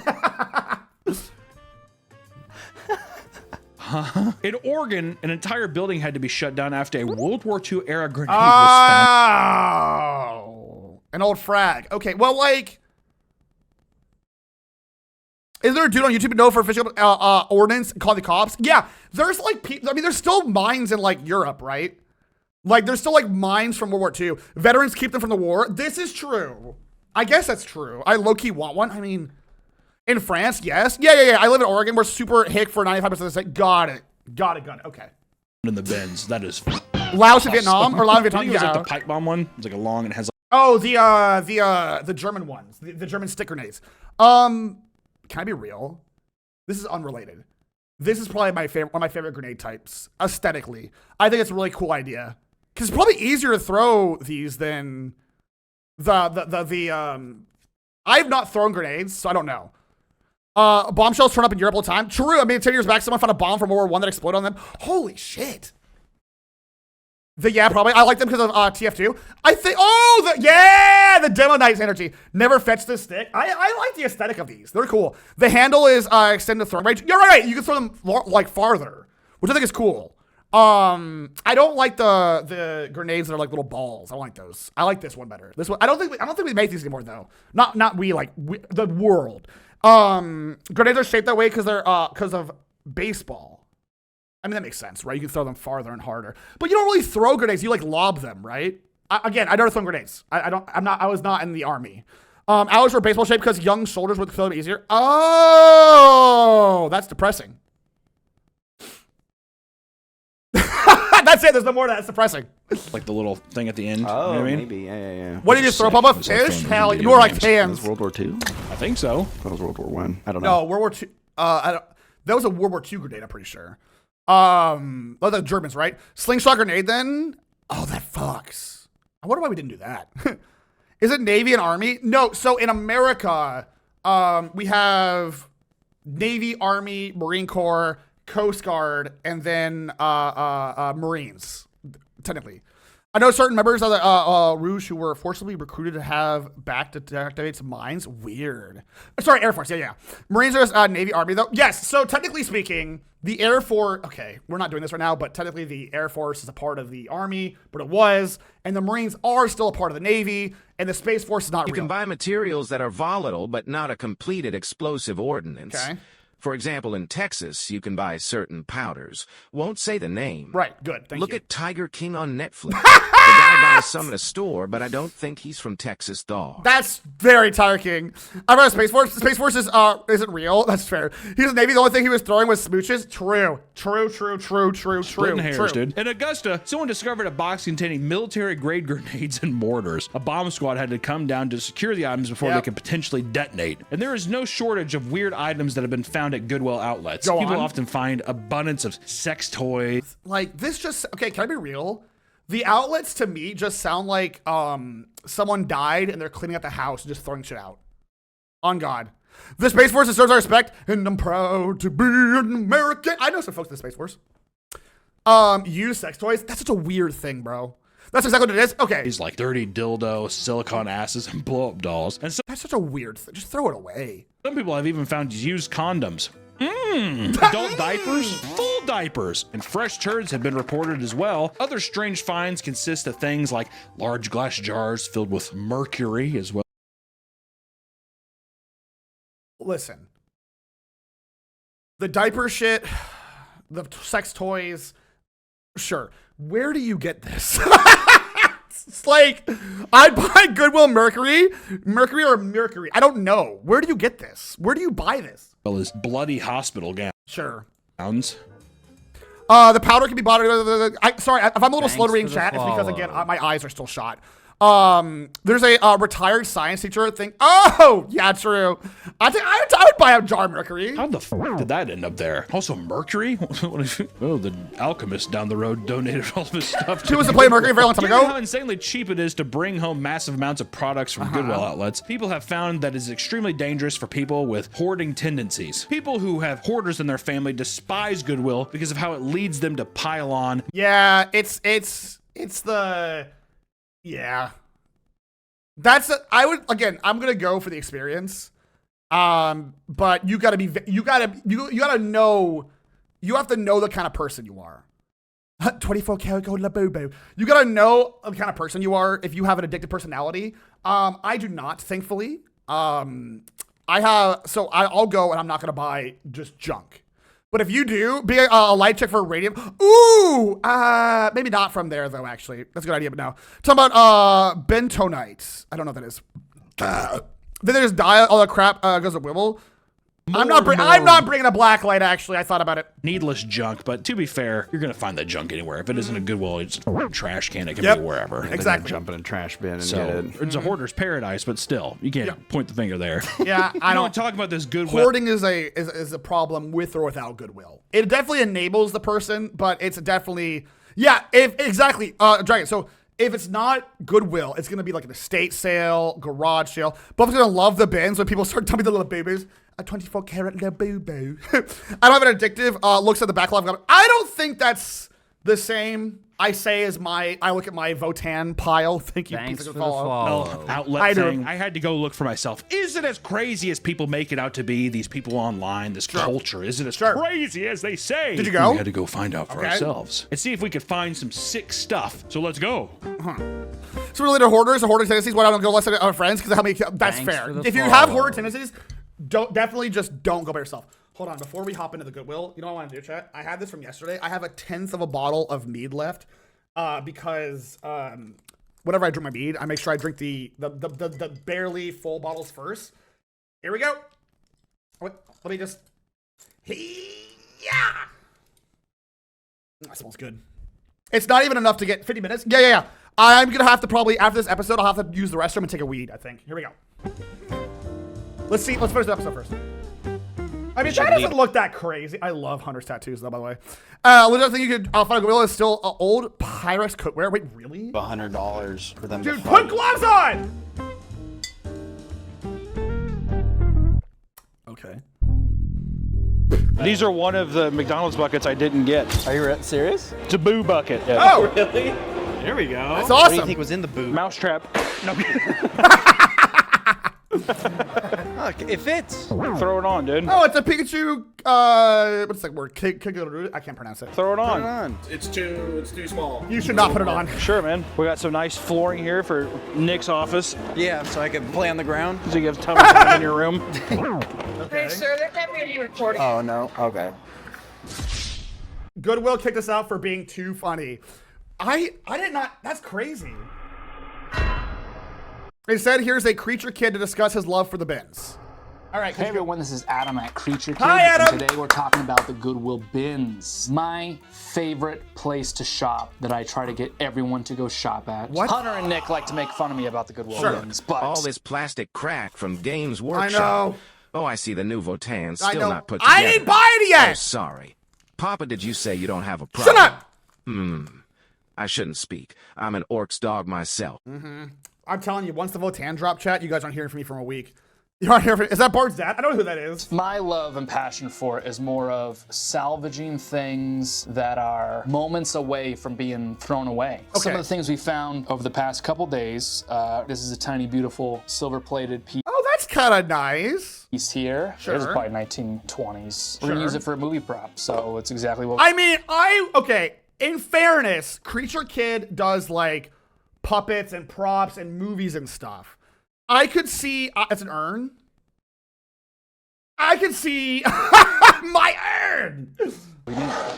[SPEAKER 2] In Oregon, an entire building had to be shut down after a World War II era grenade was found.
[SPEAKER 1] Oh, an old frag. Okay, well, like, is there a dude on YouTube know for official ordnance call the cops? Yeah, there's like, I mean, there's still mines in like Europe, right? Like, there's still like mines from World War II. Veterans keep them from the war. This is true. I guess that's true. I low-key want one. I mean, in France, yes. Yeah. I live in Oregon. We're super hick for 95% of the state. Got it. Okay.
[SPEAKER 2] In the bins, that is.
[SPEAKER 1] Laos in Vietnam or Laos in Vietnam?
[SPEAKER 2] I think it was like the pipe bomb one. It's like a long and has like.
[SPEAKER 1] Oh, the German ones, the German stick grenades. Can I be real? This is unrelated. This is probably one of my favorite grenade types aesthetically. I think it's a really cool idea because it's probably easier to throw these than the I've not thrown grenades, so I don't know. Bombshells turn up in Europe all the time. True. I mean, 10 years back, someone found a bomb from World War I that exploded on them. Holy shit. Yeah, probably. I like them because of TF2. I think, the Demo Knight's energy. Never fetch this stick. I like the aesthetic of these. They're cool. The handle is extended throwing range. You're right. You can throw them like farther, which I think is cool. I don't like the grenades that are like little balls. I don't like those. I like this one better. This one. I don't think we make these anymore though. Not we, the world. Grenades are shaped that way because they're because of baseball. I mean, that makes sense, right? You can throw them farther and harder, but you don't really throw grenades. You like lob them, right? I never thrown grenades. I was not in the army. Ours were baseball shaped because young soldiers would throw them easier. Oh, that's depressing. That's it. There's no more to that. That's depressing.
[SPEAKER 2] Like the little thing at the end.
[SPEAKER 3] Oh,
[SPEAKER 2] you know what I mean?
[SPEAKER 3] Maybe. Yeah.
[SPEAKER 1] What did you throw up a fish? Hell, you were like fans.
[SPEAKER 3] World War II?
[SPEAKER 2] I think so.
[SPEAKER 3] That was World War I. I don't know.
[SPEAKER 1] No, World War II. That was a World War II grenade, I'm pretty sure. The Germans, right? Slingshot grenade then? Oh, that fucks. I wonder why we didn't do that. Is it Navy and Army? No. So in America, we have Navy, Army, Marine Corps, Coast Guard, and then Marines, technically. I know certain members of the Rouge who were forcibly recruited to have back to deactivate some mines. Weird. Sorry, Air Force. Yeah. Marines are Navy, Army, though. Yes, so technically speaking, the Air Force, okay, we're not doing this right now, but technically the Air Force is a part of the Army, but it was, and the Marines are still a part of the Navy, and the Space Force is not real.
[SPEAKER 7] You can buy materials that are volatile, but not a completed explosive ordnance.
[SPEAKER 1] Okay.
[SPEAKER 7] For example, in Texas, you can buy certain powders. Won't say the name.
[SPEAKER 1] Right, good, thank you.
[SPEAKER 7] Look at Tiger King on Netflix. The guy buys some in a store, but I don't think he's from Texas, though.
[SPEAKER 1] That's very Tiger King. I remember Space Force. Space Force isn't real. That's fair. He was Navy. The only thing he was throwing was smooches. True.
[SPEAKER 2] Splitting hairs, dude. In Augusta, someone discovered a box containing military-grade grenades and mortars. A bomb squad had to come down to secure the items before they could potentially detonate. And there is no shortage of weird items that have been found at Goodwill outlets. People often find abundance of sex toys.
[SPEAKER 1] Like this just, okay, can I be real? The outlets to me just sound like someone died and they're cleaning up the house and just throwing shit out. On God. The Space Force deserves our respect, and I'm proud to be an American. I know some folks in the Space Force. Use sex toys. That's such a weird thing, bro. That's exactly what it is. Okay.
[SPEAKER 2] He's like dirty dildo, silicone asses, and blow-up dolls. And so
[SPEAKER 1] that's such a weird thing. Just throw it away.
[SPEAKER 2] Some people have even found used condoms. Adult diapers, full diapers, and fresh turds have been reported as well. Other strange finds consist of things like large glass jars filled with mercury as well.
[SPEAKER 1] Listen. The diaper shit, the sex toys, sure. Where do you get this? It's like, I'd buy Goodwill mercury. I don't know. Where do you get this? Where do you buy this?
[SPEAKER 2] Well, his bloody hospital gown.
[SPEAKER 1] Sure.
[SPEAKER 2] Gowns.
[SPEAKER 1] The powder can be bought. Sorry, if I'm a little slow to read in chat, it's because, again, my eyes are still shot. There's a retired science teacher thing. Oh, yeah, true. I would buy a jar of mercury.
[SPEAKER 2] How the fuck did that end up there? Also, mercury? Oh, the alchemist down the road donated all of his stuff.
[SPEAKER 1] He was to play mercury a very long time ago.
[SPEAKER 2] How insanely cheap it is to bring home massive amounts of products from Goodwill outlets. People have found that it's extremely dangerous for people with hoarding tendencies. People who have hoarders in their family despise Goodwill because of how it leads them to pile on.
[SPEAKER 1] Yeah, it's the... Yeah. I'm gonna go for the experience. But you have to know the kind of person you are. 24 karat gold labubu. You gotta know the kind of person you are if you have an addictive personality. I do not, thankfully. I'll go and I'm not gonna buy just junk. But if you do, be a light check for radium. Ooh, maybe not from there though. Actually, that's a good idea. But no, talking about bentonite. I don't know what that is. Then there's dye. All the crap goes to Wibble. I'm not bringing a black light. Actually, I thought about it.
[SPEAKER 2] Needless junk, but to be fair, you're gonna find that junk anywhere. If it isn't a Goodwill, it's a trash can. It can be wherever.
[SPEAKER 1] Exactly.
[SPEAKER 3] Jump in a trash bin and
[SPEAKER 2] so
[SPEAKER 3] get it.
[SPEAKER 2] It's a hoarder's paradise, but still, you can't point the finger there.
[SPEAKER 1] Yeah, I don't
[SPEAKER 2] talk about this Goodwill.
[SPEAKER 1] Hoarding is a problem with or without Goodwill. It definitely enables the person, but it's definitely Dragon. So if it's not Goodwill, it's gonna be like an estate sale, garage sale. Buff's gonna love the bins when people start telling me the little babies. A 24 karat little boo boo. I don't have an addictive looks at the backlog. I don't think that's the same. I look at my Votan pile. Thank you.
[SPEAKER 8] Thanks for the follow.
[SPEAKER 2] Outlet thing. I had to go look for myself. Is it as crazy as people make it out to be? These people online, this culture, is it as crazy as they say?
[SPEAKER 1] Did you go?
[SPEAKER 2] We had to go find out for ourselves and see if we could find some sick stuff. So let's go.
[SPEAKER 1] So related to hoarders, hoarding tendencies. Why don't go less than friends? Because that's fair. If you have hoarder tendencies, don't go by yourself. Hold on, before we hop into the Goodwill, you know what I want to do, chat? I had this from yesterday. I have a 1/10 of a bottle of mead left because whenever I drink my mead, I make sure I drink the barely full bottles first. Here we go. Let me just... Yeah! That smells good. It's not even enough to get 50 minutes. Yeah. I'm going to have to probably, after this episode, I'll have to use the restroom and take a weed, I think. Here we go. Let's finish the episode first. I mean, that doesn't look that crazy. I love Hunter's tattoos, though, by the way. Legit thing you could find a Goodwill is still old Pyrex cookware. Wait, really?
[SPEAKER 3] $100 for them.
[SPEAKER 1] Dude, put gloves on! Okay.
[SPEAKER 2] These are one of the McDonald's buckets I didn't get.
[SPEAKER 9] Are you serious?
[SPEAKER 2] It's a boo bucket.
[SPEAKER 1] Yeah. Oh,
[SPEAKER 9] really? There we go.
[SPEAKER 1] That's awesome.
[SPEAKER 3] What do you think was in the boo?
[SPEAKER 2] Mousetrap. No.
[SPEAKER 3] Look, it fits.
[SPEAKER 2] Throw it on, dude.
[SPEAKER 1] Oh, it's a Pikachu. What's that word? I can't pronounce it.
[SPEAKER 2] Throw it on.
[SPEAKER 3] Put it on.
[SPEAKER 11] It's too small.
[SPEAKER 1] You should not put it on.
[SPEAKER 2] Sure, man. We got some nice flooring here for Nick's office.
[SPEAKER 3] Yeah, so I can play on the ground.
[SPEAKER 2] So you have tummy time in your room.
[SPEAKER 1] Okay.
[SPEAKER 11] Hey, sir, there can't be any recording.
[SPEAKER 3] Oh, no? Okay.
[SPEAKER 1] Goodwill kicked us out for being too funny. I did not. That's crazy. It said here's a Creature Kid to discuss his love for the bins. All right.
[SPEAKER 12] Hey everyone, this is Adam at Creature Kid.
[SPEAKER 1] Hi, Adam.
[SPEAKER 12] And today we're talking about the Goodwill bins. My favorite place to shop that I try to get everyone to go shop at.
[SPEAKER 1] What?
[SPEAKER 12] Hunter and Nick like to make fun of me about the Goodwill bins, but
[SPEAKER 7] all this plastic crack from Games Workshop.
[SPEAKER 1] I know.
[SPEAKER 7] Oh, I see the new Votan
[SPEAKER 1] I
[SPEAKER 7] still
[SPEAKER 1] know.
[SPEAKER 7] not put together.
[SPEAKER 1] I didn't buy it yet.
[SPEAKER 7] Oh, sorry. Papa, did you say you don't have a problem?
[SPEAKER 1] Shut up.
[SPEAKER 7] I shouldn't speak. I'm an orc's dog myself.
[SPEAKER 1] I'm telling you, once the Votan drop, chat, you guys aren't hearing from me for a week. You aren't hearing from me. Is that Bard's dad? I don't know who that is.
[SPEAKER 12] my love and passion for it is more of salvaging things that are moments away from being thrown away. Some of the things we found over the past couple days, this is a tiny, beautiful, silver-plated piece.
[SPEAKER 1] Oh, that's kind of nice.
[SPEAKER 12] Here.
[SPEAKER 1] Sure.
[SPEAKER 12] It was probably 1920s. We're gonna
[SPEAKER 1] Sure.
[SPEAKER 12] use it for a movie prop, so it's exactly what.
[SPEAKER 1] I mean, okay. In fairness, Creature Kid does like puppets and props and movies and stuff. I could see it's an urn. I could see my urn.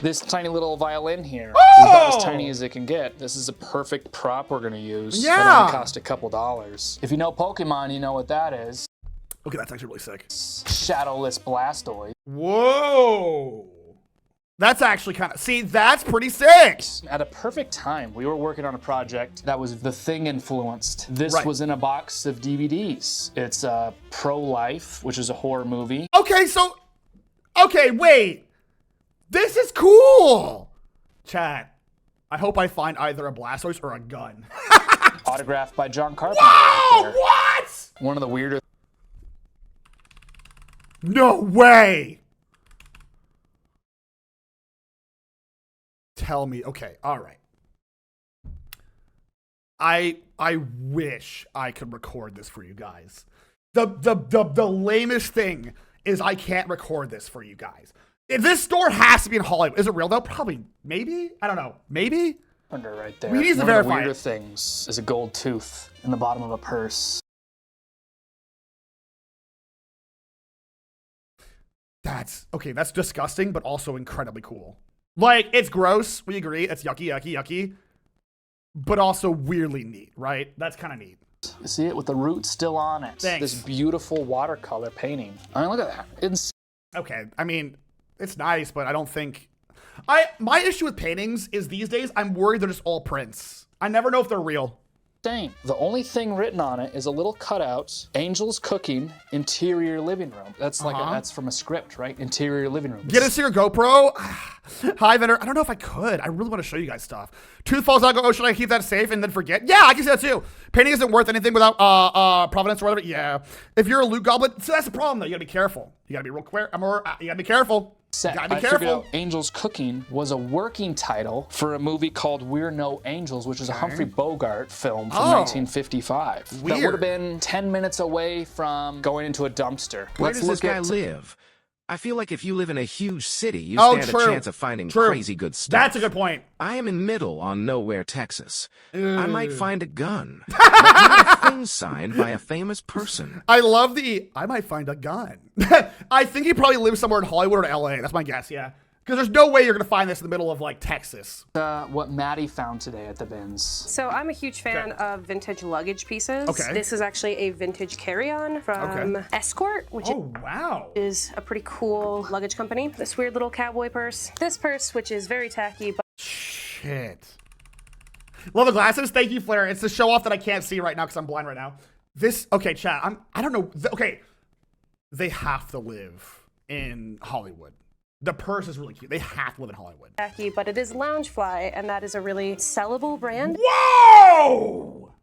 [SPEAKER 12] This tiny little violin here
[SPEAKER 1] Oh!
[SPEAKER 12] is about as tiny as it can get. This is a perfect prop we're gonna use.
[SPEAKER 1] Yeah.
[SPEAKER 12] It only cost a couple dollars. If you know Pokemon, you know what that is.
[SPEAKER 1] Okay, that's actually really sick.
[SPEAKER 12] Shadowless Blastoise.
[SPEAKER 1] Whoa. That's actually kind of, see, that's pretty sick.
[SPEAKER 12] At a perfect time, we were working on a project that was The Thing influenced. This
[SPEAKER 1] Right.
[SPEAKER 12] was in a box of DVDs. It's Pro-Life, which is a horror movie.
[SPEAKER 1] Okay, wait. This is cool. Chat, I hope I find either a Blastoise or a gun.
[SPEAKER 12] Autographed by John Carpenter.
[SPEAKER 1] Whoa,
[SPEAKER 12] right there.
[SPEAKER 1] what?
[SPEAKER 12] One of the weirder.
[SPEAKER 1] No way. Tell me, okay, all right. I wish I could record this for you guys. The lamest thing is I can't record this for you guys. This store has to be in Hollywood. Is it real though? Probably, maybe. I don't know. Maybe.
[SPEAKER 12] Under right there.
[SPEAKER 1] We need to
[SPEAKER 12] One of
[SPEAKER 1] verify
[SPEAKER 12] the weirder
[SPEAKER 1] it.
[SPEAKER 12] things is a gold tooth in the bottom of a purse.
[SPEAKER 1] That's disgusting, but also incredibly cool. Like, it's gross. We agree. It's yucky. But also weirdly neat, right? That's kind of neat.
[SPEAKER 12] You see it with the root still on it.
[SPEAKER 1] Thanks.
[SPEAKER 12] This beautiful watercolor painting. I mean, look at that. It's
[SPEAKER 1] Okay, I mean, it's nice, but I don't think... My issue with paintings is these days, I'm worried they're just all prints. I never know if they're real.
[SPEAKER 12] insane. The only thing written on it is a little cutout, Angel's Cooking, interior living room. That's like that's from a script, right? Interior living room.
[SPEAKER 1] Get us to your GoPro. Hi, vendor. I don't know if I could. I really want to show you guys stuff. Tooth falls out. Go, oh, should I keep that safe and then forget? Yeah, I can see that too. Painting isn't worth anything without provenance or whatever. Yeah. If you're a loot goblin, so that's the problem though. You gotta be careful. You gotta be real clear. You gotta be careful.
[SPEAKER 12] Set.
[SPEAKER 1] Gotta be
[SPEAKER 12] I figured
[SPEAKER 1] careful.
[SPEAKER 12] out Angel's Cooking was a working title for a movie called We're No Angels, which is a Humphrey Bogart film from 1955. That would
[SPEAKER 1] Weird.
[SPEAKER 12] have been 10 minutes away from going into a dumpster.
[SPEAKER 7] Where does this guy live? I feel like if you live in a huge city, you stand
[SPEAKER 1] true.
[SPEAKER 7] a chance of finding crazy good stuff.
[SPEAKER 1] That's a good point.
[SPEAKER 7] I am in Middle on Nowhere, Texas. I might find a gun. But a thing signed by a famous person.
[SPEAKER 1] I love I might find a gun. I think he probably lives somewhere in Hollywood or LA. That's my guess, yeah. Because there's no way you're going to find this in the middle of, like, Texas.
[SPEAKER 12] What Maddie found today at the bins.
[SPEAKER 11] So I'm a huge fan of vintage luggage pieces.
[SPEAKER 1] Okay.
[SPEAKER 11] This is actually a vintage carry-on from Escort, which is a pretty cool luggage company. This weird little cowboy purse. This purse, which is very tacky, but...
[SPEAKER 1] Shit. Love the glasses. Thank you, Flair. It's the show off that I can't see right now because I'm blind right now. Okay, chat. I don't know. Okay. They have to live in Hollywood. The purse is really cute. They have to live in Hollywood.
[SPEAKER 11] Tacky, but it is Loungefly, and that is a really sellable brand.
[SPEAKER 1] Whoa!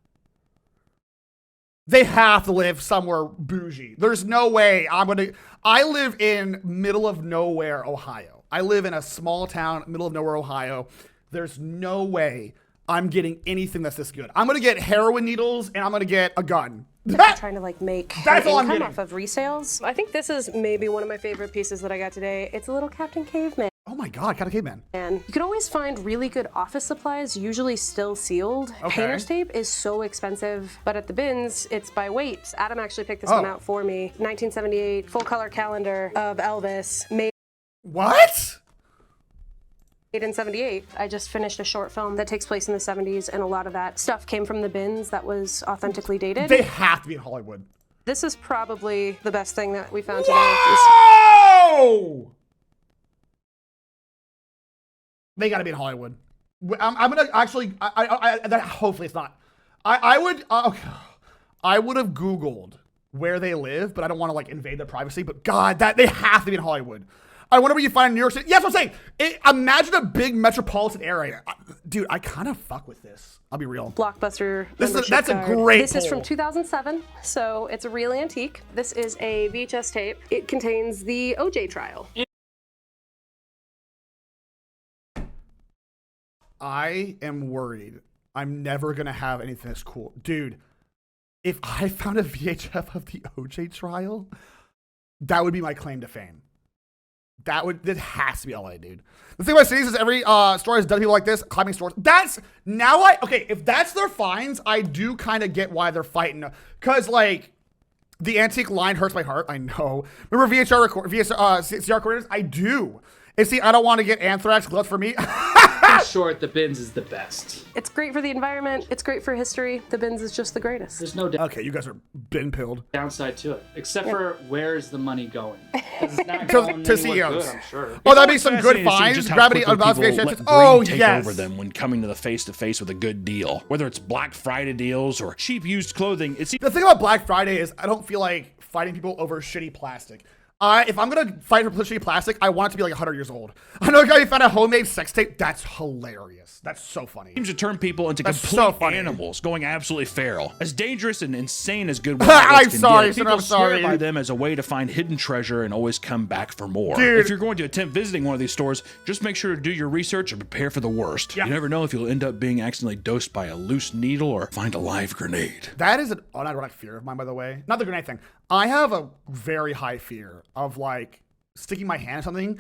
[SPEAKER 1] They have to live somewhere bougie. There's no way I live in middle of nowhere, Ohio. I live in a small town, middle of nowhere, Ohio. There's no way I'm getting anything that's this good. I'm gonna get heroin needles and I'm gonna get a gun.
[SPEAKER 11] I'm trying to like make
[SPEAKER 1] That's all I'm
[SPEAKER 11] income
[SPEAKER 1] getting.
[SPEAKER 11] off of resales. I think this is maybe one of my favorite pieces that I got today. It's a little Captain Caveman.
[SPEAKER 1] Oh my God, kind of caveman.
[SPEAKER 11] And you can always find really good office supplies, usually still sealed. Painter's tape is so expensive, but at the bins, it's by weight. Adam actually picked this one out for me. 1978 full color calendar of Elvis made.
[SPEAKER 1] What?
[SPEAKER 11] In 78. I just finished a short film that takes place in the 70s, and a lot of that stuff came from the bins that was authentically dated.
[SPEAKER 1] They have to be in Hollywood.
[SPEAKER 11] This is probably the best thing that we found today.
[SPEAKER 1] Whoa! They gotta be in Hollywood. I'm gonna actually. Hopefully it's not. I would have Googled where they live, but I don't want to like invade their privacy. But God, that they have to be in Hollywood. I wonder where you find New York City. Yes, I'm saying. Imagine a big metropolitan area, dude. I kind of fuck with this. I'll be real.
[SPEAKER 11] Blockbuster.
[SPEAKER 1] That's a great.
[SPEAKER 11] This is from 2007, so it's a real antique. This is a VHS tape. It contains the OJ trial.
[SPEAKER 1] I am worried. I'm never gonna have anything that's cool, dude. If I found a VHF of the OJ trial, that would be my claim to fame. That has to be LA, dude. The thing about cities is every store has done people like this, climbing stores. If that's their fines, I do kind of get why they're fighting. Cause like the antique line hurts my heart. I know. Remember CR coordinators? I do. And see, I don't want to get anthrax gloves for me.
[SPEAKER 12] In short, the bins is the best.
[SPEAKER 11] It's great for the environment. It's great for history. The bins is just the greatest.
[SPEAKER 12] There's no
[SPEAKER 1] Okay, you guys are bin pilled.
[SPEAKER 12] downside to it, except for where's the money going? It's not
[SPEAKER 1] to
[SPEAKER 12] going
[SPEAKER 1] CEOs.
[SPEAKER 12] good, I'm sure.
[SPEAKER 1] Oh, that'd be some good fines. Gravity investigation.
[SPEAKER 2] Oh, take over them when coming to the face-to-face with a good deal. Whether it's Black Friday deals or cheap used clothing, it's
[SPEAKER 1] the thing about Black Friday is I don't feel like fighting people over shitty plastic. If I'm gonna fight for shitty plastic, I want it to be like 100 years old. I know a guy who found a homemade sex tape. That's hilarious. That's so funny.
[SPEAKER 2] Seems to turn people into complete animals, going absolutely feral. As dangerous and insane as Goodwill
[SPEAKER 1] I'm sorry,
[SPEAKER 2] people
[SPEAKER 1] I'm sorry.
[SPEAKER 2] swear by them as a way to find hidden treasure and always come back for more.
[SPEAKER 1] Dude.
[SPEAKER 2] If you're going to attempt visiting one of these stores, just make sure to do your research and prepare for the worst. You never know if you'll end up being accidentally dosed by a loose needle or find a live grenade.
[SPEAKER 1] That is an unironic fear of mine, by the way. Not the grenade thing. I have a very high fear of like sticking my hand in something.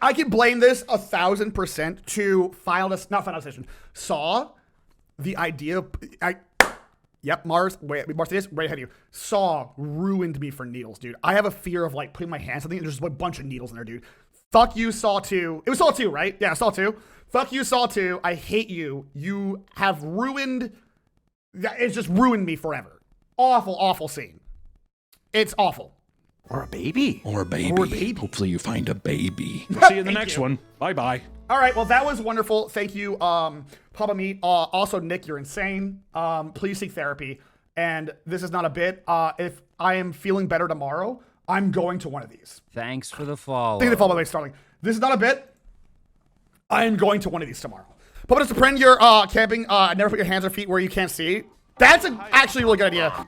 [SPEAKER 1] I can blame this 1,000% to Final Destination. Saw the idea. Mars. Mars is right ahead of you. Saw ruined me for needles, dude. I have a fear of like putting my hand in something and there's just a bunch of needles in there, dude. Fuck you, Saw 2. It was Saw 2, right? Yeah, Saw 2. Fuck you, Saw 2. I hate you. You have ruined. It's just ruined me forever. Awful, awful scene. It's awful.
[SPEAKER 3] Or a baby.
[SPEAKER 2] Or a baby. Hopefully you find a baby. We'll see you in the next one. Bye-bye.
[SPEAKER 1] All right, well, that was wonderful. Thank you, PapaMutt. Also, Nick, you're insane. Please seek therapy. And this is not a bit. If I am feeling better tomorrow, I'm going to one of these.
[SPEAKER 8] Thanks for the follow.
[SPEAKER 1] Thank you for the follow, by the way, Starling. This is not a bit. I am going to one of these tomorrow. PapaMutt, to print your camping, never put your hands or feet where you can't see. That's actually a really good idea.